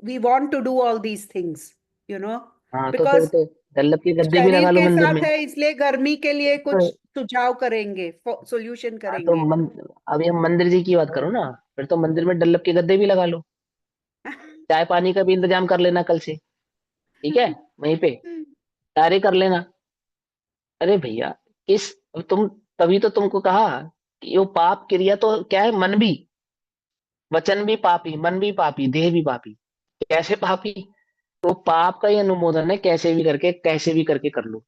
we want to do all these things, you know, हाँ तो फिर बिकॉज तो डल्लब के गद्दे भी शरीर लगा लो के मंदिर में। साथ है, इसलिए गर्मी के लिए कुछ तो सुझाव करेंगे, सॉल्यूशन हाँ तो करेंगे। अभी हम मंदिर जी की बात करो ना, फिर तो मंदिर में डल्लब के गद्दे भी लगा लो। चाय पानी का भी इंतजाम कर लेना कल से, ठीक है, वहीं पे सारे कर लेना। अरे भैया, किस, तुम, तभी तो तुमको कहा कि वो पाप क्रिया तो क्या है, मन भी, वचन भी पापी, मन भी पापी, देह भी पापी। कैसे पापी? तो पाप का ही अनुमोदन है, कैसे भी करके कर लो,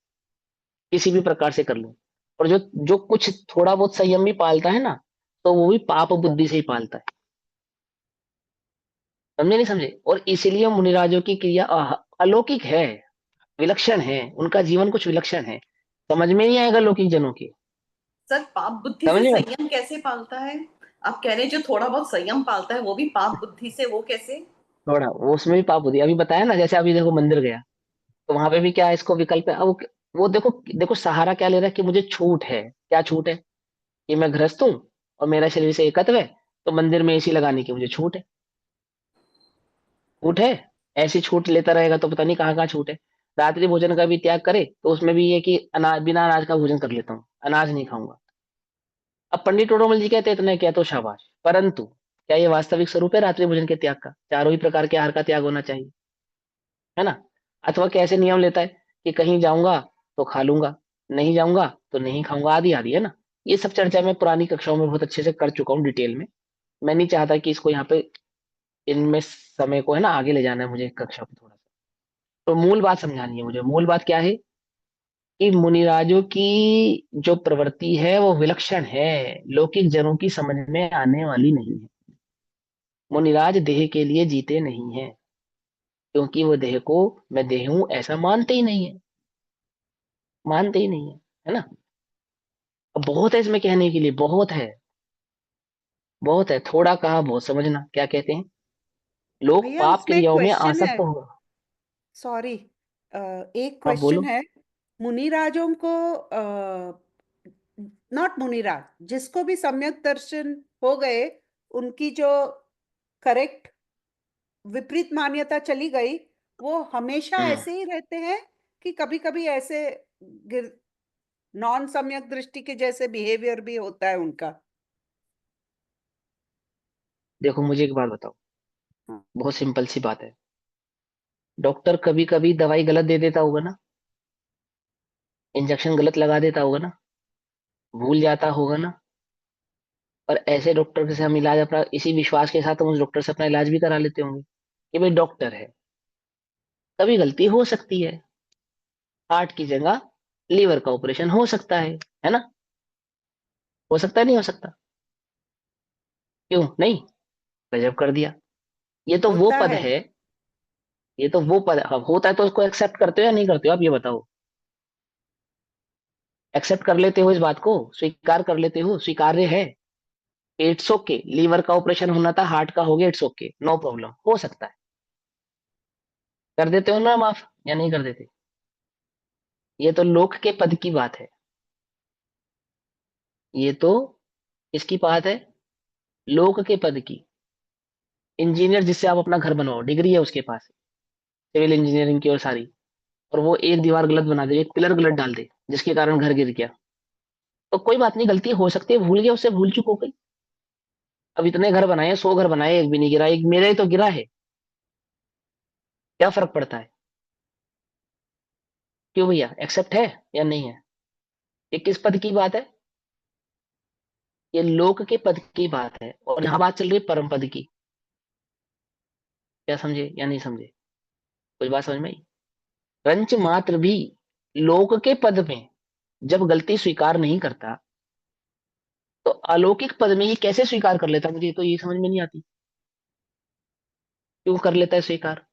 किसी भी प्रकार से कर लो। और जो जो कुछ थोड़ा बहुत संयम भी पालता है ना, तो वो भी पाप बुद्धि से ही पालता है। समझे नहीं समझे? और इसीलिए मुनिराजों की क्रिया अलौकिक है, विलक्षण है, उनका जीवन कुछ विलक्षण है। समझ में नहीं आएगा लौकिक जनों के। सर पाप बुद्धि समझ से में? संयम कैसे पालता है? आप कह रहे हैं जो थोड़ा बहुत संयम पालता है वो भी पाप बुद्धि से, वो कैसे? थोड़ा वो उसमें भी पाप होती है, अभी बताया ना, जैसे अभी देखो मंदिर गया, तो वहां पे भी क्या है, इसको विकल्प है। अब वो देखो, देखो सहारा क्या ले रहा है कि मुझे छूट है। क्या छूट है? कि मैं गृहस्थ हूँ और मेरा शरीर से एकत्व है, तो मंदिर में एसी लगाने की मुझे छूट है। छूट है। ऐसी छूट लेता रहेगा तो पता नहीं कहाँ कहाँ छूट है। रात्रि भोजन का भी त्याग करे तो उसमें भी ये कि अनाज, बिना अनाज का भोजन कर लेता हूँ, अनाज नहीं खाऊंगा। अब पंडित टोडरमल जी कहते हैं इतना किया तो शाबाश, परंतु क्या ये वास्तविक स्वरूप है रात्रि भोजन के त्याग का? चारों ही प्रकार के आहार का त्याग होना चाहिए, है ना? अथवा कैसे नियम लेता है कि कहीं जाऊंगा तो खा लूंगा, नहीं जाऊंगा तो नहीं खाऊंगा, आदि आदि, है ना? ये सब चर्चा मैं पुरानी कक्षाओं में बहुत अच्छे से कर चुका हूँ डिटेल में। मैं नहीं चाहता कि इसको यहाँ पे, इनमें समय को है ना आगे ले जाना है मुझे कक्षा पे थोड़ा सा। तो मूल बात समझानी है मुझे। मूल बात क्या है कि मुनिराजों की जो प्रवृत्ति है वो विलक्षण है, लौकिक जनों की समझ में आने वाली नहीं है। मुनिराज देह के लिए जीते नहीं है, क्योंकि वो देह को मैं देह हूं ऐसा मानते ही नहीं है, मानते ही नहीं है ना? अब बहुत है इसमें कहने के लिए, बहुत है, बहुत है। थोड़ा कहा बहुत समझना, क्या कहते हैं लोग, भैया पाप उसमें एक क्रियाओं में क्वेश्चन है, आसक्त हो। सॉरी, एक हाँ क्वेश्चन बोलो। है। मुनिराजों को, नॉट मुनिराज, जिसको भी सम्यक दर्शन हो गए, उनकी जो करेक्ट विपरीत मान्यता चली गई, वो हमेशा हम्म ऐसे ही रहते हैं कि कभी कभी ऐसे नॉन सम्यक दृष्टि के जैसे बिहेवियर भी होता है उनका? देखो मुझे एक बात बताओ, हाँ। बहुत सिंपल सी बात है। डॉक्टर कभी कभी दवाई गलत दे देता होगा ना, इंजेक्शन गलत लगा देता होगा ना, भूल जाता होगा ना। और ऐसे डॉक्टर से हम इलाज अपना, इसी विश्वास के साथ हम उस डॉक्टर से अपना इलाज भी करा लेते होंगे कि भाई डॉक्टर है, कभी गलती हो सकती है। हार्ट की जगह लीवर का ऑपरेशन हो सकता है ना? हो सकता है, नहीं हो सकता? क्यों नहीं? गजब कर दिया। ये तो वो होता पद है। है, ये तो वो पद अब होता है, तो उसको एक्सेप्ट करते हो या नहीं करते हो, आप ये बताओ। एक्सेप्ट कर लेते हो इस बात को, स्वीकार कर लेते हो, स्वीकार्य है। इट्स ओके, लीवर का ऑपरेशन होना था, हार्ट का हो गया, इट्स ओके, नो प्रॉब्लम, हो सकता है। कर देते हो ना माफ, या नहीं कर देते? ये तो लोक के पद की बात है। ये तो किसकी बात है? लोक के पद की। इंजीनियर जिससे आप अपना घर बनवाओ, डिग्री है उसके पास, सिविल इंजीनियरिंग की और सारी, और वो एक दीवार गलत बना दे, एक पिलर गलत डाल दे, जिसके कारण घर गिर गया, तो कोई बात नहीं, गलती हो सकती है, भूल गया, उससे भूल चुक हो गई। अब इतने घर बनाए, 100 घर बनाए, एक भी नहीं गिरा, एक मेरा ही तो गिरा है, क्या फर्क पड़ता है? क्यों भैया, एक्सेप्ट है या नहीं है? ये किस पद की बात है? ये लोक के पद की बात है, और यहाँ बात चल रही है परम पद की। क्या समझे या नहीं समझे? कुछ बात समझ में आई? रंच मात्र भी लोक के पद में जब गलती स्वीकार नहीं करता, तो अलौकिक पद में ये कैसे स्वीकार कर लेता? मुझे तो ये समझ में नहीं आती, क्यों कर लेता है स्वीकार?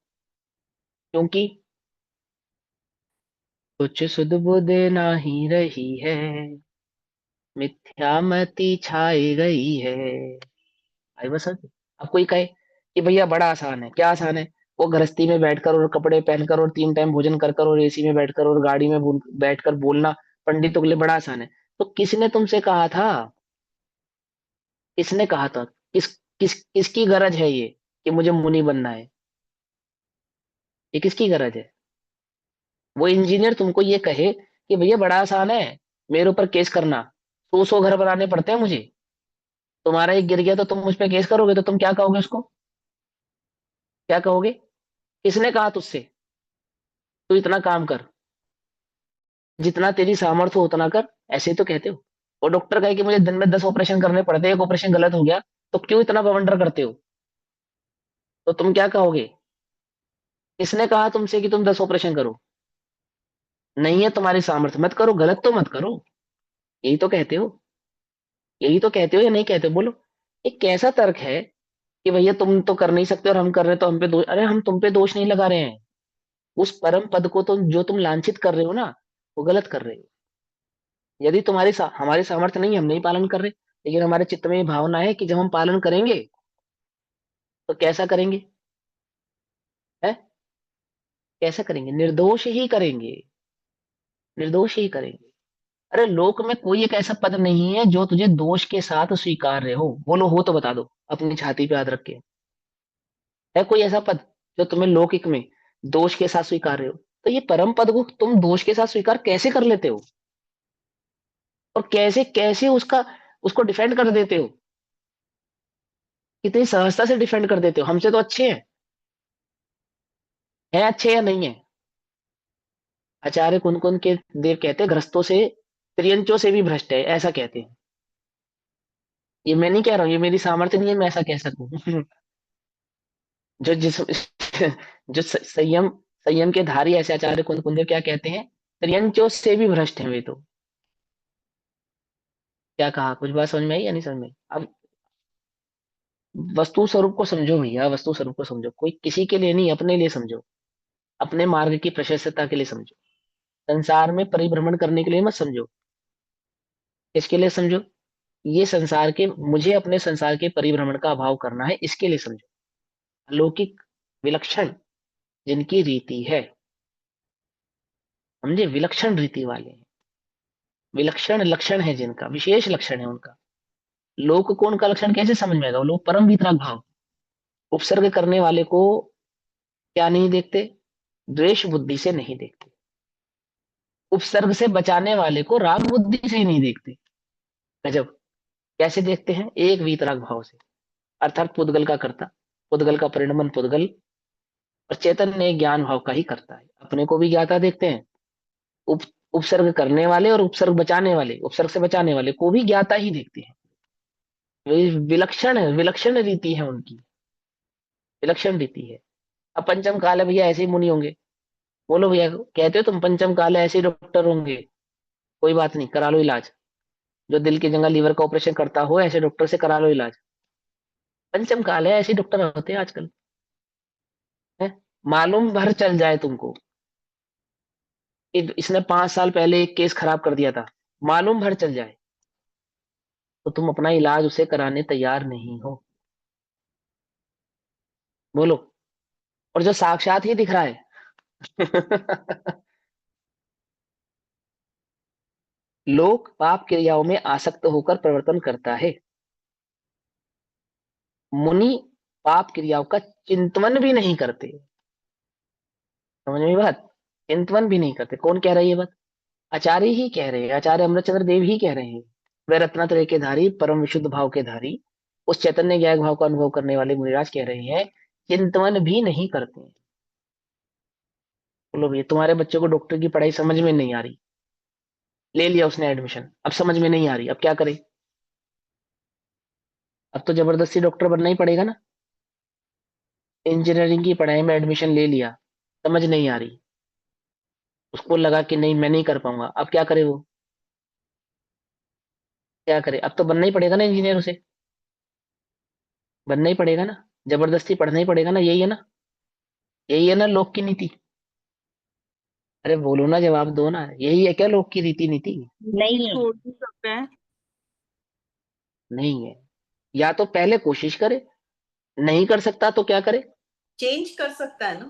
क्योंकि कुछ सुध बुध नाही रही है, मिथ्या मति छाई गई है। आई बस। अब कोई कहे कि भैया बड़ा आसान है, क्या आसान है? वो गृहस्थी में बैठकर और कपड़े पहनकर और 3 टाइम भोजन कर कर और एसी में बैठकर और गाड़ी में बैठकर बोलना पंडितों के लिए बड़ा आसान है। तो किसने तुमसे कहा था किसने कहा था? किसकी गरज है ये कि मुझे मुनि बनना है? ये किसकी गरज है? वो इंजीनियर तुमको ये कहे कि भैया बड़ा आसान है मेरे ऊपर केस करना, 100 घर बनाने पड़ते हैं मुझे, तुम्हारा एक गिर गया तो तुम मुझ पे केस करोगे, तो तुम क्या कहोगे उसको? क्या कहोगे? किसने कहा तुझसे तू इतना काम कर, जितना तेरी सामर्थ्य हो उतना कर? ऐसे ही तो कहते हो। वो डॉक्टर कहे कि मुझे दिन में 10 ऑपरेशन करने पड़ते हैं, एक ऑपरेशन गलत हो गया तो क्यों इतना बवंडर करते हो? तो तुम क्या कहोगे? किसने कहा तुमसे कि तुम 10 ऑपरेशन करो? नहीं है तुम्हारी सामर्थ्य, मत करो, गलत तो मत करो। यही तो कहते हो, यही तो कहते हो या नहीं कहते हो? बोलो। एक कैसा तर्क है कि भैया तुम तो कर नहीं सकते और हम कर रहे हैं तो हम पे दोष? अरे हम तुम पे दोष नहीं लगा रहे हैं, उस परम पद को तो जो तुम लांछित कर रहे हो ना, वो गलत कर रहे हो। यदि हमारी सामर्थ्य नहीं, हम नहीं पालन कर रहे, लेकिन हमारे चित्त में ये भावना है कि जब हम पालन करेंगे तो कैसा करेंगे? है कैसा करेंगे? निर्दोष ही करेंगे, निर्दोष ही करेंगे। अरे लोक में कोई एक ऐसा पद नहीं है जो तुझे दोष के साथ स्वीकार्य हो। बोलो, हो तो बता दो अपनी छाती पे हाथ रख के। है कोई ऐसा पद जो तुम्हें लौकिक में दोष के साथ स्वीकार्य हो? तो ये परम पद को तुम दोष के साथ स्वीकार कैसे कर लेते हो? और कैसे कैसे उसको डिफेंड कर देते हो? कितनी सहजता से डिफेंड कर देते हो। हमसे तो अच्छे हैं अच्छे या नहीं है? आचार्य कुंद के देव कहते हैं ग्रस्तों से, त्रियंचों से भी भ्रष्ट है, ऐसा कहते हैं। ये मैं नहीं कह रहा हूँ, ये मेरी सामर्थ्य नहीं है मैं ऐसा कह सकूं। जो जिस जो संयम संयम के धारी ऐसे आचार्य कुंद क्या कहते हैं? त्रियंचों से भी भ्रष्ट है वे तो। क्या कहा? कुछ बात समझ में आई या नहीं समझ में? अब वस्तु स्वरूप को समझो भैया, वस्तु स्वरूप को समझो। कोई किसी के लिए नहीं, अपने लिए समझो, अपने मार्ग की प्रशस्तता के लिए समझो। संसार में परिभ्रमण करने के लिए मत समझो। इसके लिए समझो, ये संसार के, मुझे अपने संसार के परिभ्रमण का अभाव करना है, इसके लिए समझो। अलौकिक विलक्षण जिनकी रीति है, समझे, विलक्षण रीति वाले हैं, विलक्षण लक्षण है जिनका, विशेष लक्षण है उनका। लोक को उनका लक्षण कैसे समझ में आएगा? वो लोग परम वितराग भाव, उपसर्ग करने वाले को क्या नहीं देखते? द्वेष बुद्धि से नहीं देखते। उपसर्ग से बचाने वाले को राग बुद्धि से ही नहीं देखते। गजब। कैसे देखते हैं? एक वीतराग भाव से, अर्थात पुद्गल का कर्ता, पुद्गल का परिणमन पुद्गल, और चैतन्य ज्ञान भाव का ही करता है। अपने को भी ज्ञाता देखते हैं, उप उपसर्ग करने वाले और उपसर्ग बचाने वाले, उपसर्ग से बचाने वाले को भी ज्ञाता ही देखते हैं। वे विलक्षण है, विलक्षण रीति है उनकी, विलक्षण रीति है। अब पंचम काल है भैया, ऐसे ही मुनि होंगे। बोलो भैया, कहते हो तुम पंचम काल है ऐसे ही डॉक्टर होंगे? कोई बात नहीं, करा लो इलाज। जो दिल की जगह लीवर का ऑपरेशन करता हो, ऐसे डॉक्टर से करा लो इलाज। पंचम काल है, ऐसे डॉक्टर होते हैं आजकल। है, मालूम भर चल जाए तुमको कि इसने 5 साल पहले एक केस खराब कर दिया था, मालूम भर चल जाए, तो तुम अपना इलाज उसे कराने तैयार नहीं हो। बोलो। और जो साक्षात ही दिख रहा है। लोक पाप क्रियाओं में आसक्त होकर प्रवर्तन करता है, मुनि पाप क्रियाओं का चिंतन भी नहीं करते। समझ में बात? चिंतन भी नहीं करते। कौन कह रहा है ये बात? आचार्य ही कह रहे हैं, आचार्य अमृतचंद्र देव ही कह रहे हैं। वे रत्नात्रय के धारी, परम विशुद्ध भाव के धारी, उस चैतन्य ज्ञान भाव का अनुभव करने वाले मुनिराज कह रहे हैं, चिंतन भी नहीं करते हैं। बोलो भैया, तुम्हारे बच्चे को डॉक्टर की पढ़ाई समझ में नहीं आ रही, ले लिया उसने एडमिशन, अब समझ में नहीं आ रही, अब क्या करे? अब तो जबरदस्ती डॉक्टर बनना ही पड़ेगा ना। इंजीनियरिंग की पढ़ाई में एडमिशन ले लिया, समझ नहीं आ रही, उसको लगा कि नहीं मैं नहीं कर पाऊंगा, अब क्या करे वो? क्या करे? अब तो बनना ही पड़ेगा ना इंजीनियर उसे, बनना ही पड़ेगा ना, जबरदस्ती पढ़ना ही पड़ेगा ना। यही है ना, यही है ना लोक की नीति? अरे बोलो ना, जवाब दो ना, यही है क्या लोक की रीति नीति? नहीं है। छोड़ भी सकते हैं। नहीं है। या तो पहले कोशिश करे, नहीं कर सकता तो क्या करे? चेंज कर सकता है ना।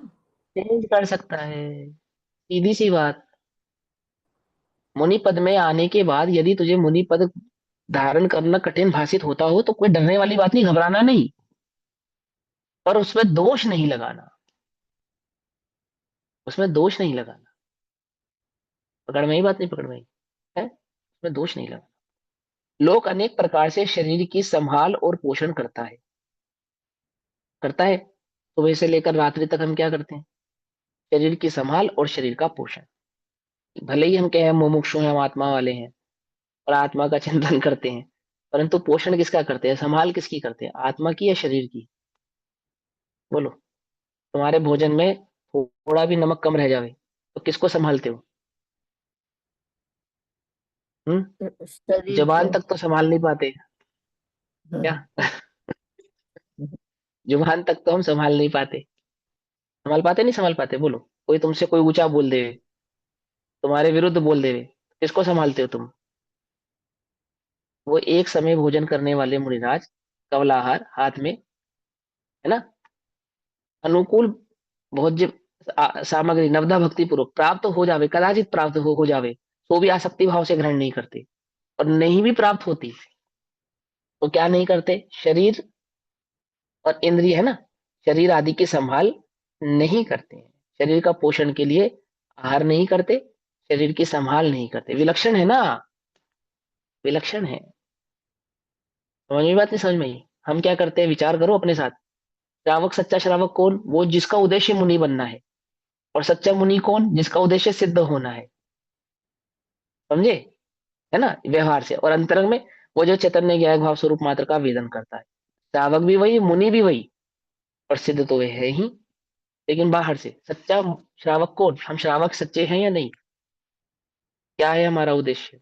चेंज कर सकता है, सीधी सी बात। मुनि पद में आने के बाद यदि तुझे मुनि पद धारण करना कठिन भाषित होता हो तो कोई डरने वाली बात नहीं, घबराना नहीं, पर उसमें दोष नहीं लगाना, उसमें दोष नहीं लगाना। पकड़ में ही बात नहीं, पकड़ में ही है, उसमें दोष नहीं लगाना। लोग अनेक प्रकार से शरीर की संभाल और पोषण करता है। सुबह से लेकर रात्रि तक हम क्या करते हैं? शरीर की संभाल और शरीर का पोषण। भले ही हम कहें हम मुमुक्षु हैं, हम आत्मा वाले हैं और आत्मा का चिंतन करते हैं, परंतु पोषण किसका करते हैं, संभाल किसकी करते हैं, आत्मा की या शरीर की? बोलो। तुम्हारे भोजन में थोड़ा भी नमक कम रह जावे तो किसको संभालते हो? शरीर जुबान को। तक तो संभाल नहीं पाते क्या? जुबान तक तो हम संभाल नहीं पाते। संभाल पाते, नहीं संभाल पाते? बोलो। कोई तुमसे कोई ऊंचा बोल दे, तुम्हारे विरुद्ध बोल दे, किसको संभालते हो तुम? वो एक समय भोजन करने वाले मुनिराज कवलाहार हाथ में, है ना, अनुकूल भोज्य सामग्री नवदा भक्ति पूर्वक प्राप्त हो जावे, कदाचित प्राप्त हो जावे, तो भी आसक्ति भाव से ग्रहण नहीं करते। और नहीं भी प्राप्त होती तो क्या नहीं करते? शरीर और इंद्रिय, है ना, शरीर आदि की संभाल नहीं करते हैं, शरीर का पोषण के लिए आहार नहीं करते, शरीर की संभाल नहीं करते। विलक्षण है ना, विलक्षण है। समझ में बात नहीं समझ में आई? हम क्या करते हैं, विचार करो अपने साथ। श्रावक, सच्चा श्रावक कौन? वो जिसका उद्देश्य मुनि बनना है। और सच्चा मुनि कौन? जिसका उद्देश्य सिद्ध होना है। समझे? है ना, व्यवहार से। और अंतरंग में वो जो चैतन्य ज्ञान भाव स्वरूप मात्र का वेदन करता है। श्रावक भी वही, मुनि भी वही, और सिद्ध तो वे है ही, लेकिन बाहर से। सच्चा श्रावक कौन? हम श्रावक सच्चे हैं या नहीं? क्या है हमारा उद्देश्य?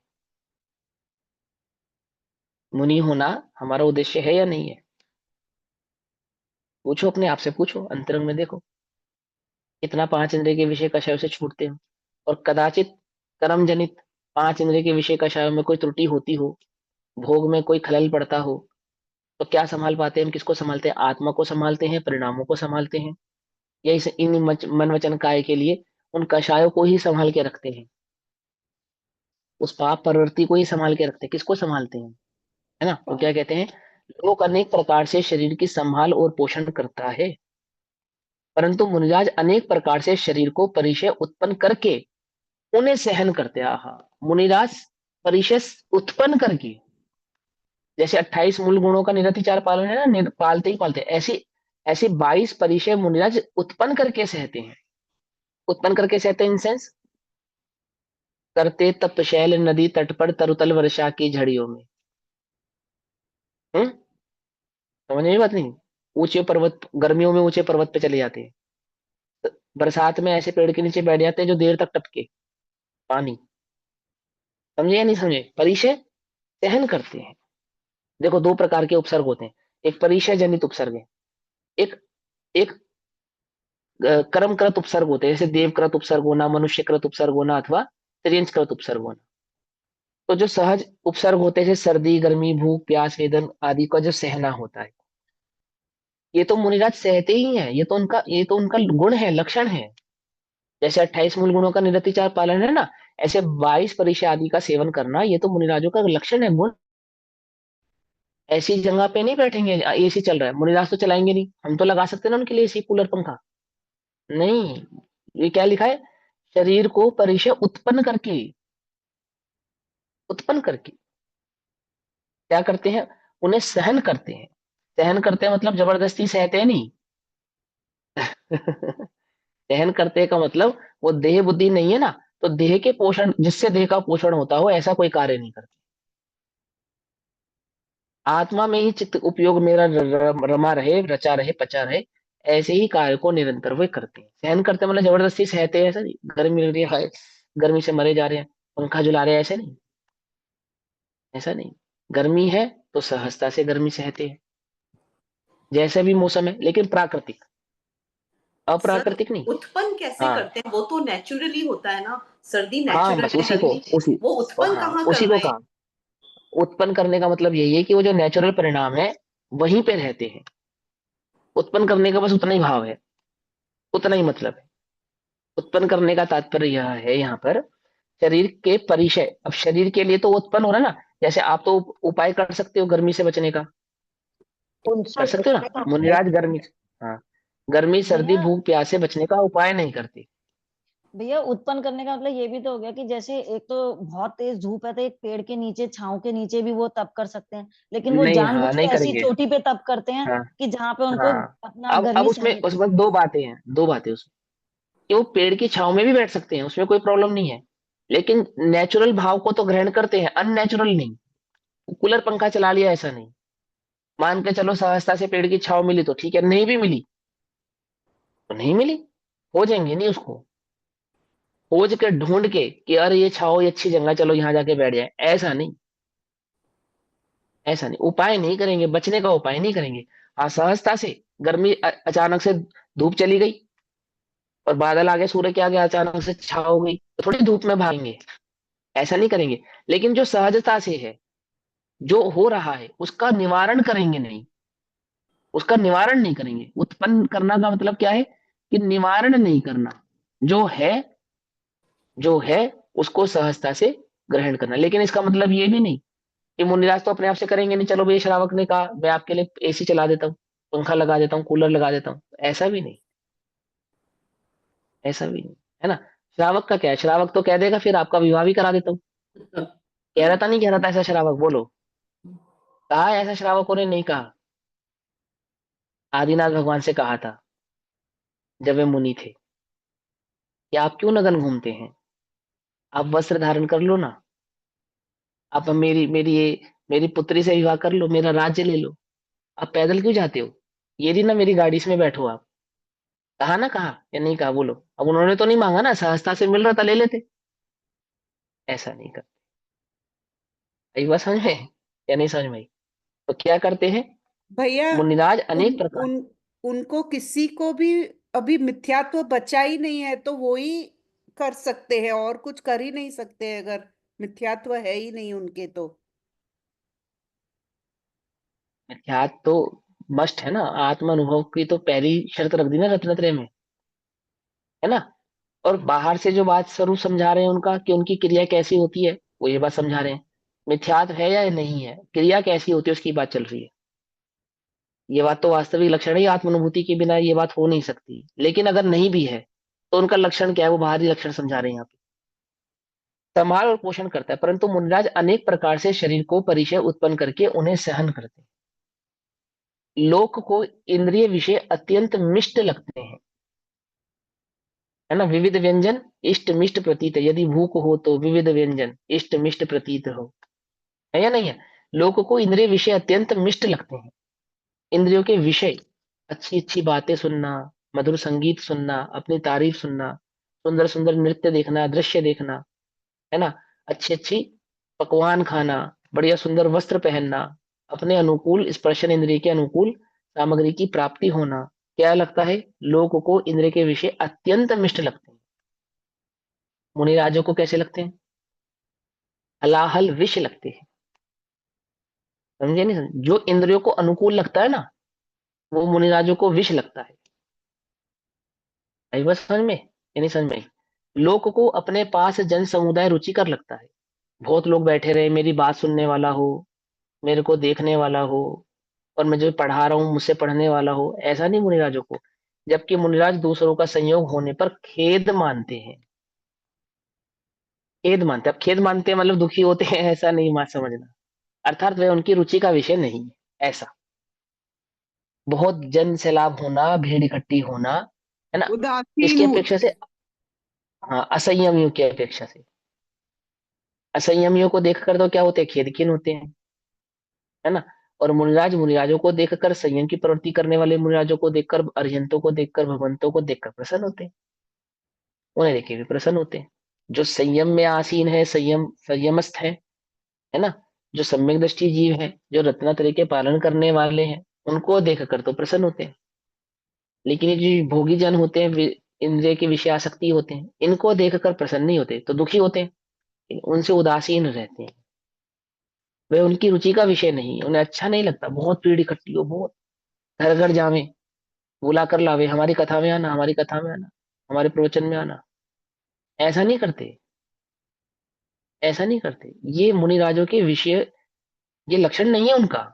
मुनि होना हमारा उद्देश्य है या नहीं है? पूछो, अपने आप से पूछो, अंतरंग में देखो कितना पांच इंद्रिय के विषय कषायों से छूटते हो। और कदाचित कर्म जनित पांच इंद्रिय के विषय कषायों में कोई त्रुटि होती हो, भोग में कोई खलल पड़ता हो, तो क्या संभाल पाते हैं हम? किसको संभालते हैं? आत्मा को संभालते हैं, परिणामों को संभालते हैं, या इस इन मन वचन काय के लिए उन कषायों को ही संभाल के रखते हैं, उस पाप प्रवृत्ति को ही संभाल के रखते हैं? किसको संभालते हैं? है ना। तो क्या कहते हैं, लोग अनेक प्रकार से शरीर की संभाल और पोषण करता है, परंतु मुनिराज अनेक प्रकार से शरीर को परिचय उत्पन्न करके उन्हें सहन करते हैं। आहा, मुनिराज परिचय उत्पन्न करके, जैसे 28 मूल गुणों का निरतिचार पालन है ना, पालते ही पालते, ऐसी ऐसे 22 परिचय मुनिराज उत्पन्न करके सहते हैं। उत्पन्न करके सहते हैं इन सेंस, करते तपशैल नदी तट पर तरुतल वर्षा की झड़ियों में। समझ में बात नहीं? ऊंचे पर्वत, गर्मियों में ऊंचे पर्वत पे चले जाते हैं, बरसात में ऐसे पेड़ के नीचे बैठ जाते हैं जो देर तक टपके पानी। समझे या नहीं समझे? परिचय सहन करते हैं। देखो, दो प्रकार के उपसर्ग होते हैं, एक परिचय जनित उपसर्ग है, एक एक कर्मकृत उपसर्ग होते हैं, जैसे देवकृत उपसर्ग होना, मनुष्यकृत उपसर्ग होना, अथवा त्रियंचकृत उपसर्ग होना। तो जो सहज उपसर्ग होते हैं, जैसे सर्दी, गर्मी, भूख, प्यास, वेदन आदि का जो सहना होता है, ये तो मुनिराज सहते ही हैं, ये तो उनका गुण है, लक्षण है। जैसे 28 मूल गुणों का निरतिचार पालन है ना, ऐसे 22 परिचय आदि का सेवन करना, ये तो मुनिराजों का लक्षण है, गुण। ऐसी जगह पे नहीं बैठेंगे, एसी चल रहा है, मुनिराज तो चलाएंगे नहीं, हम तो लगा सकते हैं ना उनके लिए एसी, कूलर, पंखा। नहीं, ये क्या लिखा है, शरीर को परिचय उत्पन्न करके, उत्पन्न करके क्या करते हैं, उन्हें सहन करते हैं। सहन करते हैं मतलब जबरदस्ती सहते हैं नहीं। सहन करते का मतलब वो देह बुद्धि नहीं है ना, तो देह के पोषण, जिससे देह का पोषण होता हो ऐसा कोई कार्य नहीं करते। आत्मा में ही चित्त उपयोग मेरा रमा रहे, रचा रहे, पचा रहे, ऐसे ही कार्य को निरंतर वे करते हैं। सहन करते मतलब जबरदस्ती सहते हैं, ऐसा नहीं, गर्मी लग रही है, गर्मी से मरे जा रहे हैं, पंखा झुला रहे हैं, ऐसे नहीं, ऐसा नहीं। गर्मी है तो सहजता से गर्मी सहते हैं, जैसे भी मौसम है, लेकिन प्राकृतिक, सर, अप्राकृतिक नहीं। उत्पन्न कैसे हाँ करते हैं? वो तो नेचुरली होता है ना, सर्दी हाँ, नेचुरल बस है, उसी को, गर्मी वो उत्पन्न हाँ कहाँ उसी कर को रहे हैं? कहा। उत्पन्न करने का मतलब यही है कि वो जो नेचुरल परिणाम है वहीं पे रहते हैं। उत्पन्न करने का बस उतना ही भाव है, उतना ही मतलब है। उत्पन्न करने का तात्पर्य यह है यहाँ पर, शरीर के परिचय, अब शरीर के लिए तो वो उत्पन्न हो रहा है ना, जैसे आप तो उपाय कर सकते हो गर्मी से बचने का, कर सकते हो ना मुनिराज, गर्मी, हाँ, गर्मी सर्दी भैया भूख प्यास से बचने का उपाय नहीं करते। भैया उत्पन्न करने का मतलब ये भी तो हो गया कि जैसे एक तो बहुत तेज धूप है तो एक पेड़ के नीचे छांव के नीचे भी वो तप कर सकते हैं, लेकिन वो नहीं, हाँ, जानबूझ के नहीं ऐसी करेंगे। चोटी पे तप करते हैं हाँ, कि जहां पे उनको हाँ। अपना अब गर्मी सहन उसमें नहीं कर उसमें पाते। दो बातें हैं, दो बातें उसमें, कि वो पेड़ की छांव में भी बैठ सकते हैं, उसमें कोई प्रॉब्लम नहीं है, लेकिन नेचुरल भाव को तो ग्रहण करते हैं, अननेचुरल नहीं। कूलर पंखा चला लिया ऐसा नहीं। मान के चलो सहजता से पेड़ की छांव मिली तो ठीक है, नहीं भी मिली तो नहीं मिली, हो जाएंगे नहीं उसको खोज के ढूंढ के कि अरे ये छाओ, ये अच्छी जगह, चलो यहाँ जाके बैठ जाए, ऐसा नहीं। ऐसा नहीं, उपाय नहीं करेंगे, बचने का उपाय नहीं करेंगे। हाँ, सहजता से गर्मी अचानक से धूप चली गई और बादल आ गए, सूर्य के आगे अचानक से छाव हो गई, तो थोड़ी धूप में भागेंगे, ऐसा नहीं करेंगे। लेकिन जो सहजता से है, जो हो रहा है उसका निवारण करेंगे नहीं, उसका निवारण नहीं करेंगे। उत्पन्न करना का मतलब क्या है, कि निवारण नहीं करना, जो है, जो है उसको सहजता से ग्रहण करना। लेकिन इसका मतलब ये भी नहीं कि मुनिराज तो अपने आप से करेंगे नहीं, चलो भैया श्रावक ने कहा मैं आपके लिए एसी चला देता हूँ, पंखा लगा देता हूँ, कूलर लगा देता हूँ, ऐसा भी नहीं, ऐसा भी नहीं, है ना। श्रावक का क्या है, श्रावक तो कह देगा फिर आपका विवाह भी करा देता हूँ। कह रहा था, नहीं कह रहा था ऐसा श्रावक, बोलो, कहा है ऐसा श्रावकों ने, नहीं कहा। आदिनाथ भगवान से कहा था जब वे मुनि थे कि आप क्यों नगन घूमते हैं, आप वस्त्र धारण कर लो ना, आप मेरी मेरी ये मेरी पुत्री से विवाह कर लो, मेरा राज्य ले लो, आप पैदल क्यों जाते हो, ये रही ना मेरी गाड़ी, इसमें बैठो आप। कहा ना, कहा या नहीं कहा, बोलो। अब उन्होंने तो नहीं मांगा ना, सहजता से मिल रहा था, ले लेते। ऐसा नहीं करते। आई बात समझ में या नहीं समझ में आई? तो क्या करते हैं भैया मुनिराज, उन अनेक प्रकार। उन उनको किसी को भी अभी मिथ्यात्व बचा ही नहीं है, तो वो ही कर सकते हैं, और कुछ कर ही नहीं सकते अगर मिथ्यात्व है ही नहीं उनके तो। मिथ्यात्व तो मस्ट है ना, आत्म अनुभव की तो पहली शर्त रख दी ना रत्नत्रय में, है ना। और बाहर से जो बात स्वरूप समझा रहे हैं उनका, कि उनकी क्रिया कैसी होती है, वो ये बात समझा रहे हैं। मिथ्यात्व है या नहीं है, क्रिया कैसी होती है उसकी बात चल रही है। ये बात तो वास्तविक लक्षण है, आत्मानुभूति के बिना ये बात हो नहीं सकती। लेकिन अगर नहीं भी है तो उनका लक्षण क्या है, वो बाहरी लक्षण समझा रहे हैं यहाँ पे। संभाल और पोषण करता है, परंतु मुनिराज अनेक प्रकार से शरीर को परिचय उत्पन्न करके उन्हें सहन करते हैं। लोक को इंद्रिय विषय अत्यंत मिष्ट लगते हैं, है ना। विविध व्यंजन इष्ट मिष्ट प्रतीत है, यदि भूख हो तो विविध व्यंजन इष्ट मिष्ट प्रतीत हो, है या नहीं है। लोक को इंद्रिय विषय अत्यंत मिष्ट लगते हैं। इंद्रियों के विषय, अच्छी अच्छी बातें सुनना, मधुर संगीत सुनना, अपनी तारीफ सुनना, सुंदर सुंदर नृत्य देखना, दृश्य देखना, है ना, अच्छी अच्छी पकवान खाना, बढ़िया सुंदर वस्त्र पहनना, अपने अनुकूल स्पर्शन इंद्रिय के अनुकूल सामग्री की प्राप्ति होना, क्या लगता है, लोगों को इंद्रिय के विषय अत्यंत मिष्ट लगते हैं। मुनिराजों को कैसे लगते हैं, हलाहल विष लगते हैं। समझे नहीं समझे, जो इंद्रियों को अनुकूल लगता है ना, वो मुनिराजों को विष लगता है। आई बात समझ में या नहीं समझ में? लोक को अपने पास जन समुदाय रुचिकर लगता है, बहुत लोग बैठे रहे, मेरी बात सुनने वाला हो, मेरे को देखने वाला हो, और मैं जो पढ़ा रहा हूँ मुझसे पढ़ने वाला हो, ऐसा नहीं मुनिराजों को। जबकि मुनिराज दूसरों का संयोग होने पर खेद मानते हैं, खेद मानते हैं। अब खेद मानते हैं मतलब दुखी होते हैं, ऐसा नहीं मत समझना। अर्थात वह उनकी रुचि का विषय नहीं है, ऐसा। बहुत जन सैलाब होना, भीड़ इकट्ठी होना, है ना, उदासीन इसकी अपेक्षा से, हाँ, असंयमियों की अपेक्षा से। असंयमियों को देखकर तो क्या होते हैं, खेदकीन होते हैं, है ना। और मुनिराज मुनिराजों को देखकर, संयम की प्रवृत्ति करने वाले मुनिराजों को देखकर, अरिहंतों को देखकर, भगवंतों को देखकर प्रसन्न होते हैं, उन्हें देख के भी प्रसन्न होते हैं। जो संयम में आसीन है, संयमस्थ है ना, जो सम्यक दृष्टि जीव है, जो रत्नात्रय के पालन करने वाले हैं, उनको देखकर तो प्रसन्न होते हैं। लेकिन ये जो भोगी जन होते हैं, इंद्रिय की विषय आसक्ति होते हैं, इनको देखकर प्रसन्न नहीं होते, तो दुखी होते हैं, उनसे उदासीन रहते हैं। वे उनकी रुचि का विषय नहीं, उन्हें अच्छा नहीं लगता, बहुत भीड़ इकट्ठी हो, बहुत, घर घर जावे, बुला कर लावे, हमारी कथा में आना, हमारी कथा में आना, हमारे प्रवचन में आना, ऐसा नहीं करते। ऐसा नहीं करते। ये मुनिराजों के विषय, ये लक्षण नहीं है उनका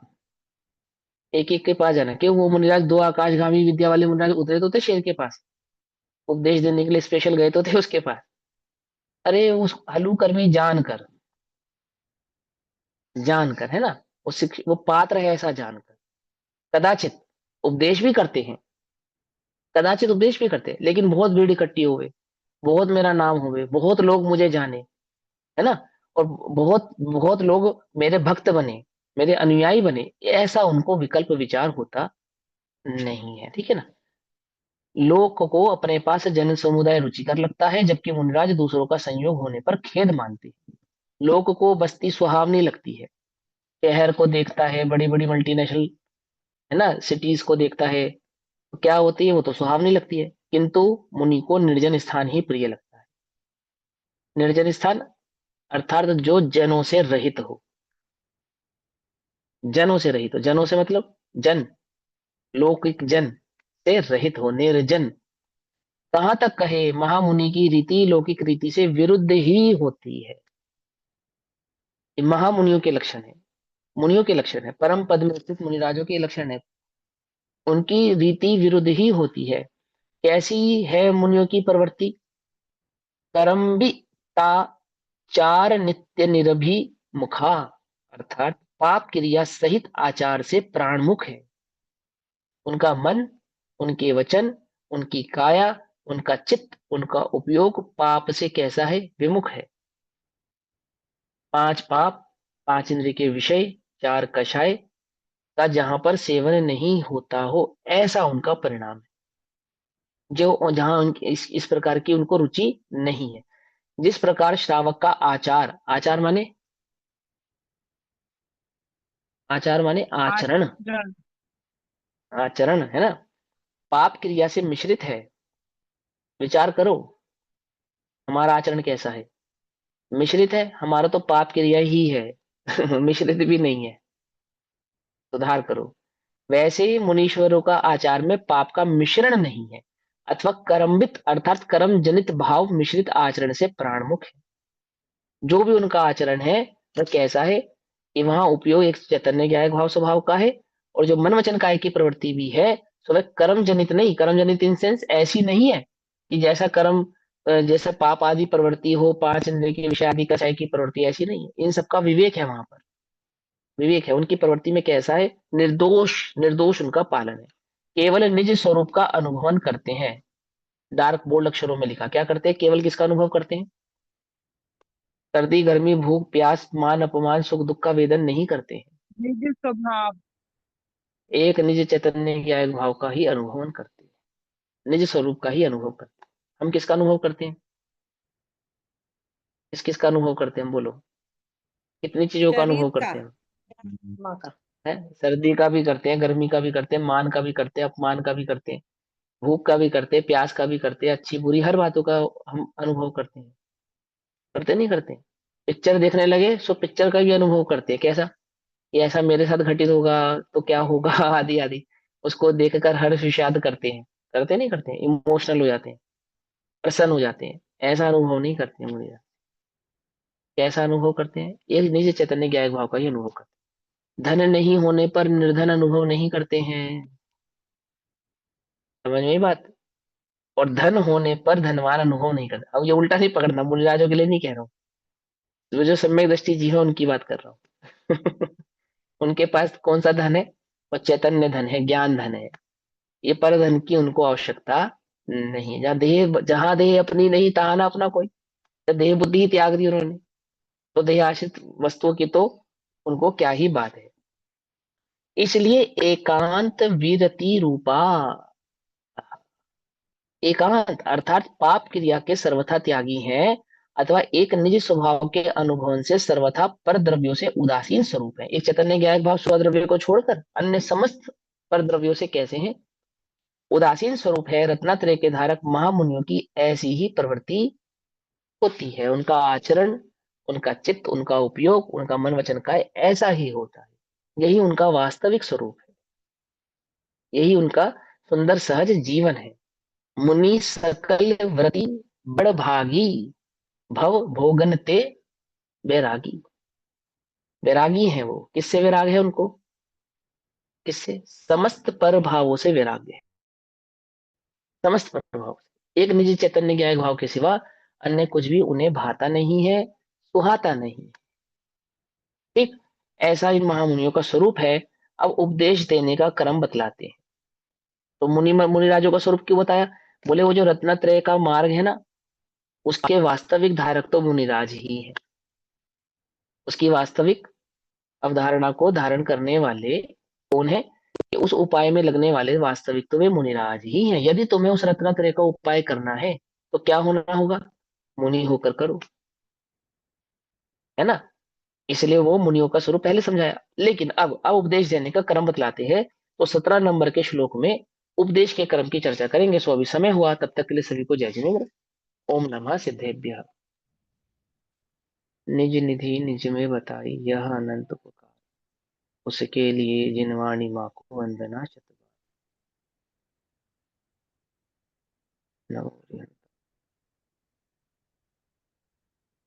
एक एक के पास जाना। क्यों? वो मुनिराज दो आकाशगामी विद्या वाले मुनिराज उतरे तो थे शेर के पास, उपदेश देने के लिए स्पेशल गए तो थे उसके पास। अरे उस हलू कर्मी जानकर, जानकर है ना, वो पात्र है ऐसा जानकर कदाचित उपदेश भी करते हैं, कदाचित उपदेश भी करते हैं, लेकिन बहुत भीड़ इकट्ठी होवे, बहुत मेरा नाम होवे, बहुत लोग मुझे जाने, है ना, और बहुत बहुत लोग मेरे भक्त बने, मेरे अनुयायी बने, ऐसा उनको विकल्प विचार होता नहीं है। ठीक है ना। लोक को अपने पास जन समुदाय रुचिकर लगता है, जबकि मुनिराज दूसरों का संयोग होने पर खेद मानते हैं। लोक को बस्ती सुहावनी लगती है, शहर को देखता है, बड़ी बड़ी मल्टीनेशनल, है ना, सिटीज को देखता है, तो क्या होती है, वो तो सुहावनी लगती है, किंतु मुनि को निर्जन स्थान ही प्रिय लगता है। निर्जन स्थान अर्थात जो जनों से रहित हो, जनों से रहित हो, जनों से मतलब जन, लौकिक जन से रहित हो, निर्जन। कहां तक कहे, महामुनि की रीति लौकिक रीति से विरुद्ध ही होती है। ये महामुनियों के लक्षण है, मुनियों के लक्षण है, परम पद में स्थित मुनिराजों के लक्षण है। उनकी रीति विरुद्ध ही होती है। कैसी है मुनियों की प्रवृत्ति? करम्बिता चार नित्य निरभि मुखा, अर्थात पाप क्रिया सहित आचार से प्राणमुख है। उनका मन, उनके वचन, उनकी काया, उनका चित्त, उनका उपयोग पाप से कैसा है? विमुख है। पांच पाप, पांच इंद्रिय के विषय, चार कषाय का जहां पर सेवन नहीं होता हो, ऐसा उनका परिणाम है। जो जहां इस प्रकार की उनको रुचि नहीं है। जिस प्रकार श्रावक का आचार, आचार माने, आचार माने आचरण, आचरण। आचरण है ना, पाप क्रिया से मिश्रित है। विचार करो, हमारा आचरण कैसा है? मिश्रित है। हमारा तो पाप क्रिया ही है मिश्रित भी नहीं है। सुधार करो। वैसे ही मुनीश्वरों का आचार में पाप का मिश्रण नहीं है, अथवा कर्मित अर्थात कर्म जनित भाव मिश्रित आचरण से प्राणमुख है। जो भी उनका आचरण है वह कैसा है कि वहां उपयोग एक चैतन्य ज्ञायक भाव स्वभाव का है, और जो मन वचन काय की प्रवृत्ति भी है तो वह कर्म जनित नहीं, कर्म जनित इन सेंस ऐसी नहीं है कि जैसा कर्म जैसा पाप आदि प्रवृत्ति हो, पांच इंद्रिय के विषय आदि कसाय की प्रवृत्ति, ऐसी नहीं है। इन सबका विवेक है, वहां पर विवेक है। उनकी प्रवृत्ति में कैसा है? निर्दोष, निर्दोष उनका पालन है। केवल निज स्वरूप का अनुभवन करते हैं। डार्क बोल्ड अक्षरों में लिखा, क्या करते हैं? केवल किसका अनुभव करते हैं? सर्दी गर्मी भूख प्यास मान अपमान सुख दुख का वेदन नहीं करते हैं। निज स्वभाव। एक निज चैतन्य ज्ञायक भाव का ही अनुभवन करते हैं, निज स्वरूप का ही अनुभव करते हैं। हम किसका अनुभव करते हैं? किस किसका अनुभव करते हैं? हम बोलो, कितनी चीजों का शरीर अनुभव का। करते हैं? है, सर्दी का भी करते हैं, गर्मी का भी करते हैं, मान का भी करते हैं, अपमान का भी करते हैं, भूख का भी करते हैं, प्यास का भी करते हैं, अच्छी बुरी हर बातों का हम अनुभव करते हैं। करते नहीं करते? पिक्चर देखने लगे सो पिक्चर का भी अनुभव करते हैं। कैसा? कि ऐसा मेरे साथ घटित होगा तो क्या होगा आदि आदि, उसको देखकर हर्ष विषाद करते हैं। करते नहीं करते? इमोशनल हो जाते हैं, प्रसन्न हो जाते हैं। ऐसा अनुभव नहीं करते हैं मुझे। कैसा अनुभव करते हैं? एक निज चैतन्य ज्ञायक भाव का ही अनुभव करते हैं। धन नहीं होने पर निर्धन अनुभव नहीं करते हैं। समझ में ये बात? और धन होने पर धनवान अनुभव नहीं करते। अब ये उल्टा नहीं पकड़ना, मुनिराजों के लिए नहीं कह रहा हूँ, वो जो सम्यक दृष्टि जीव है उनकी बात कर रहा हूँ उनके पास कौन सा धन है? वो चैतन्य धन है, ज्ञान धन है। ये पर धन की उनको आवश्यकता नहीं है। जहां देह अपनी नहीं तहां ना अपना कोई। जब देह बुद्धि ही त्याग दी उन्होंने, तो देह आश्रित वस्तुओं की तो उनको क्या ही बात है। इसलिए एकांत विरति रूपा, एकांत अर्थात पाप क्रिया के सर्वथा त्यागी हैं, अथवा एक निजी स्वभाव के अनुभव से सर्वथा पर द्रव्यों से उदासीन स्वरूप है। एक चैतन्य ज्ञायक भाव स्वद्रव्य को छोड़कर अन्य समस्त पर द्रव्यों से कैसे हैं? उदासीन स्वरूप है। रत्नात्रय के धारक महामुनियों की ऐसी ही प्रवृत्ति होती है। उनका आचरण, उनका चित्त, उनका उपयोग, उनका मन वचन का ऐसा ही होता है। यही उनका वास्तविक स्वरूप है, यही उनका सुंदर सहज जीवन है। मुनि सकल व्रति बड़ भागी, भव भोगन ते वैरागी, वैरागी हैं वो। किससे वैराग है उनको? किससे? समस्त पर भावों से वैराग्य है, समस्त पर भाव से। एक निजी चैतन्य ज्ञायक भाव के सिवा अन्य कुछ भी उन्हें भाता नहीं है, सुहाता नहीं। ठीक, ऐसा इन महामुनियों का स्वरूप है। अब उपदेश देने का क्रम बतलाते हैं। तो मुनिराजों का स्वरूप क्यों बताया? बोले वो जो रत्नत्रय का मार्ग है ना, उसके वास्तविक धारक तो मुनिराज ही है। उसकी वास्तविक अवधारणा को धारण करने वाले कौन है? कि उस उपाय में लगने वाले वास्तविक तो वे मुनिराज ही हैं। यदि तुम्हें उस रत्नत्रय का उपाय करना है तो क्या होना होगा? मुनि होकर करो, है ना। इसलिए वो मुनियों का स्वरूप पहले समझाया। लेकिन अब उपदेश देने का क्रम बतलाते हैं। तो 17 नंबर के श्लोक में उपदेश के क्रम की चर्चा करेंगे। सो अभी समय हुआ, तब तक के लिए सभी को जय जिनेन्द्र। ओम नमः सिद्धेभ्यः। निज निधि निज में बताई यह अनंत पुकार, उसके लिए जिनवाणी माँ को वंदना शतबार। नमो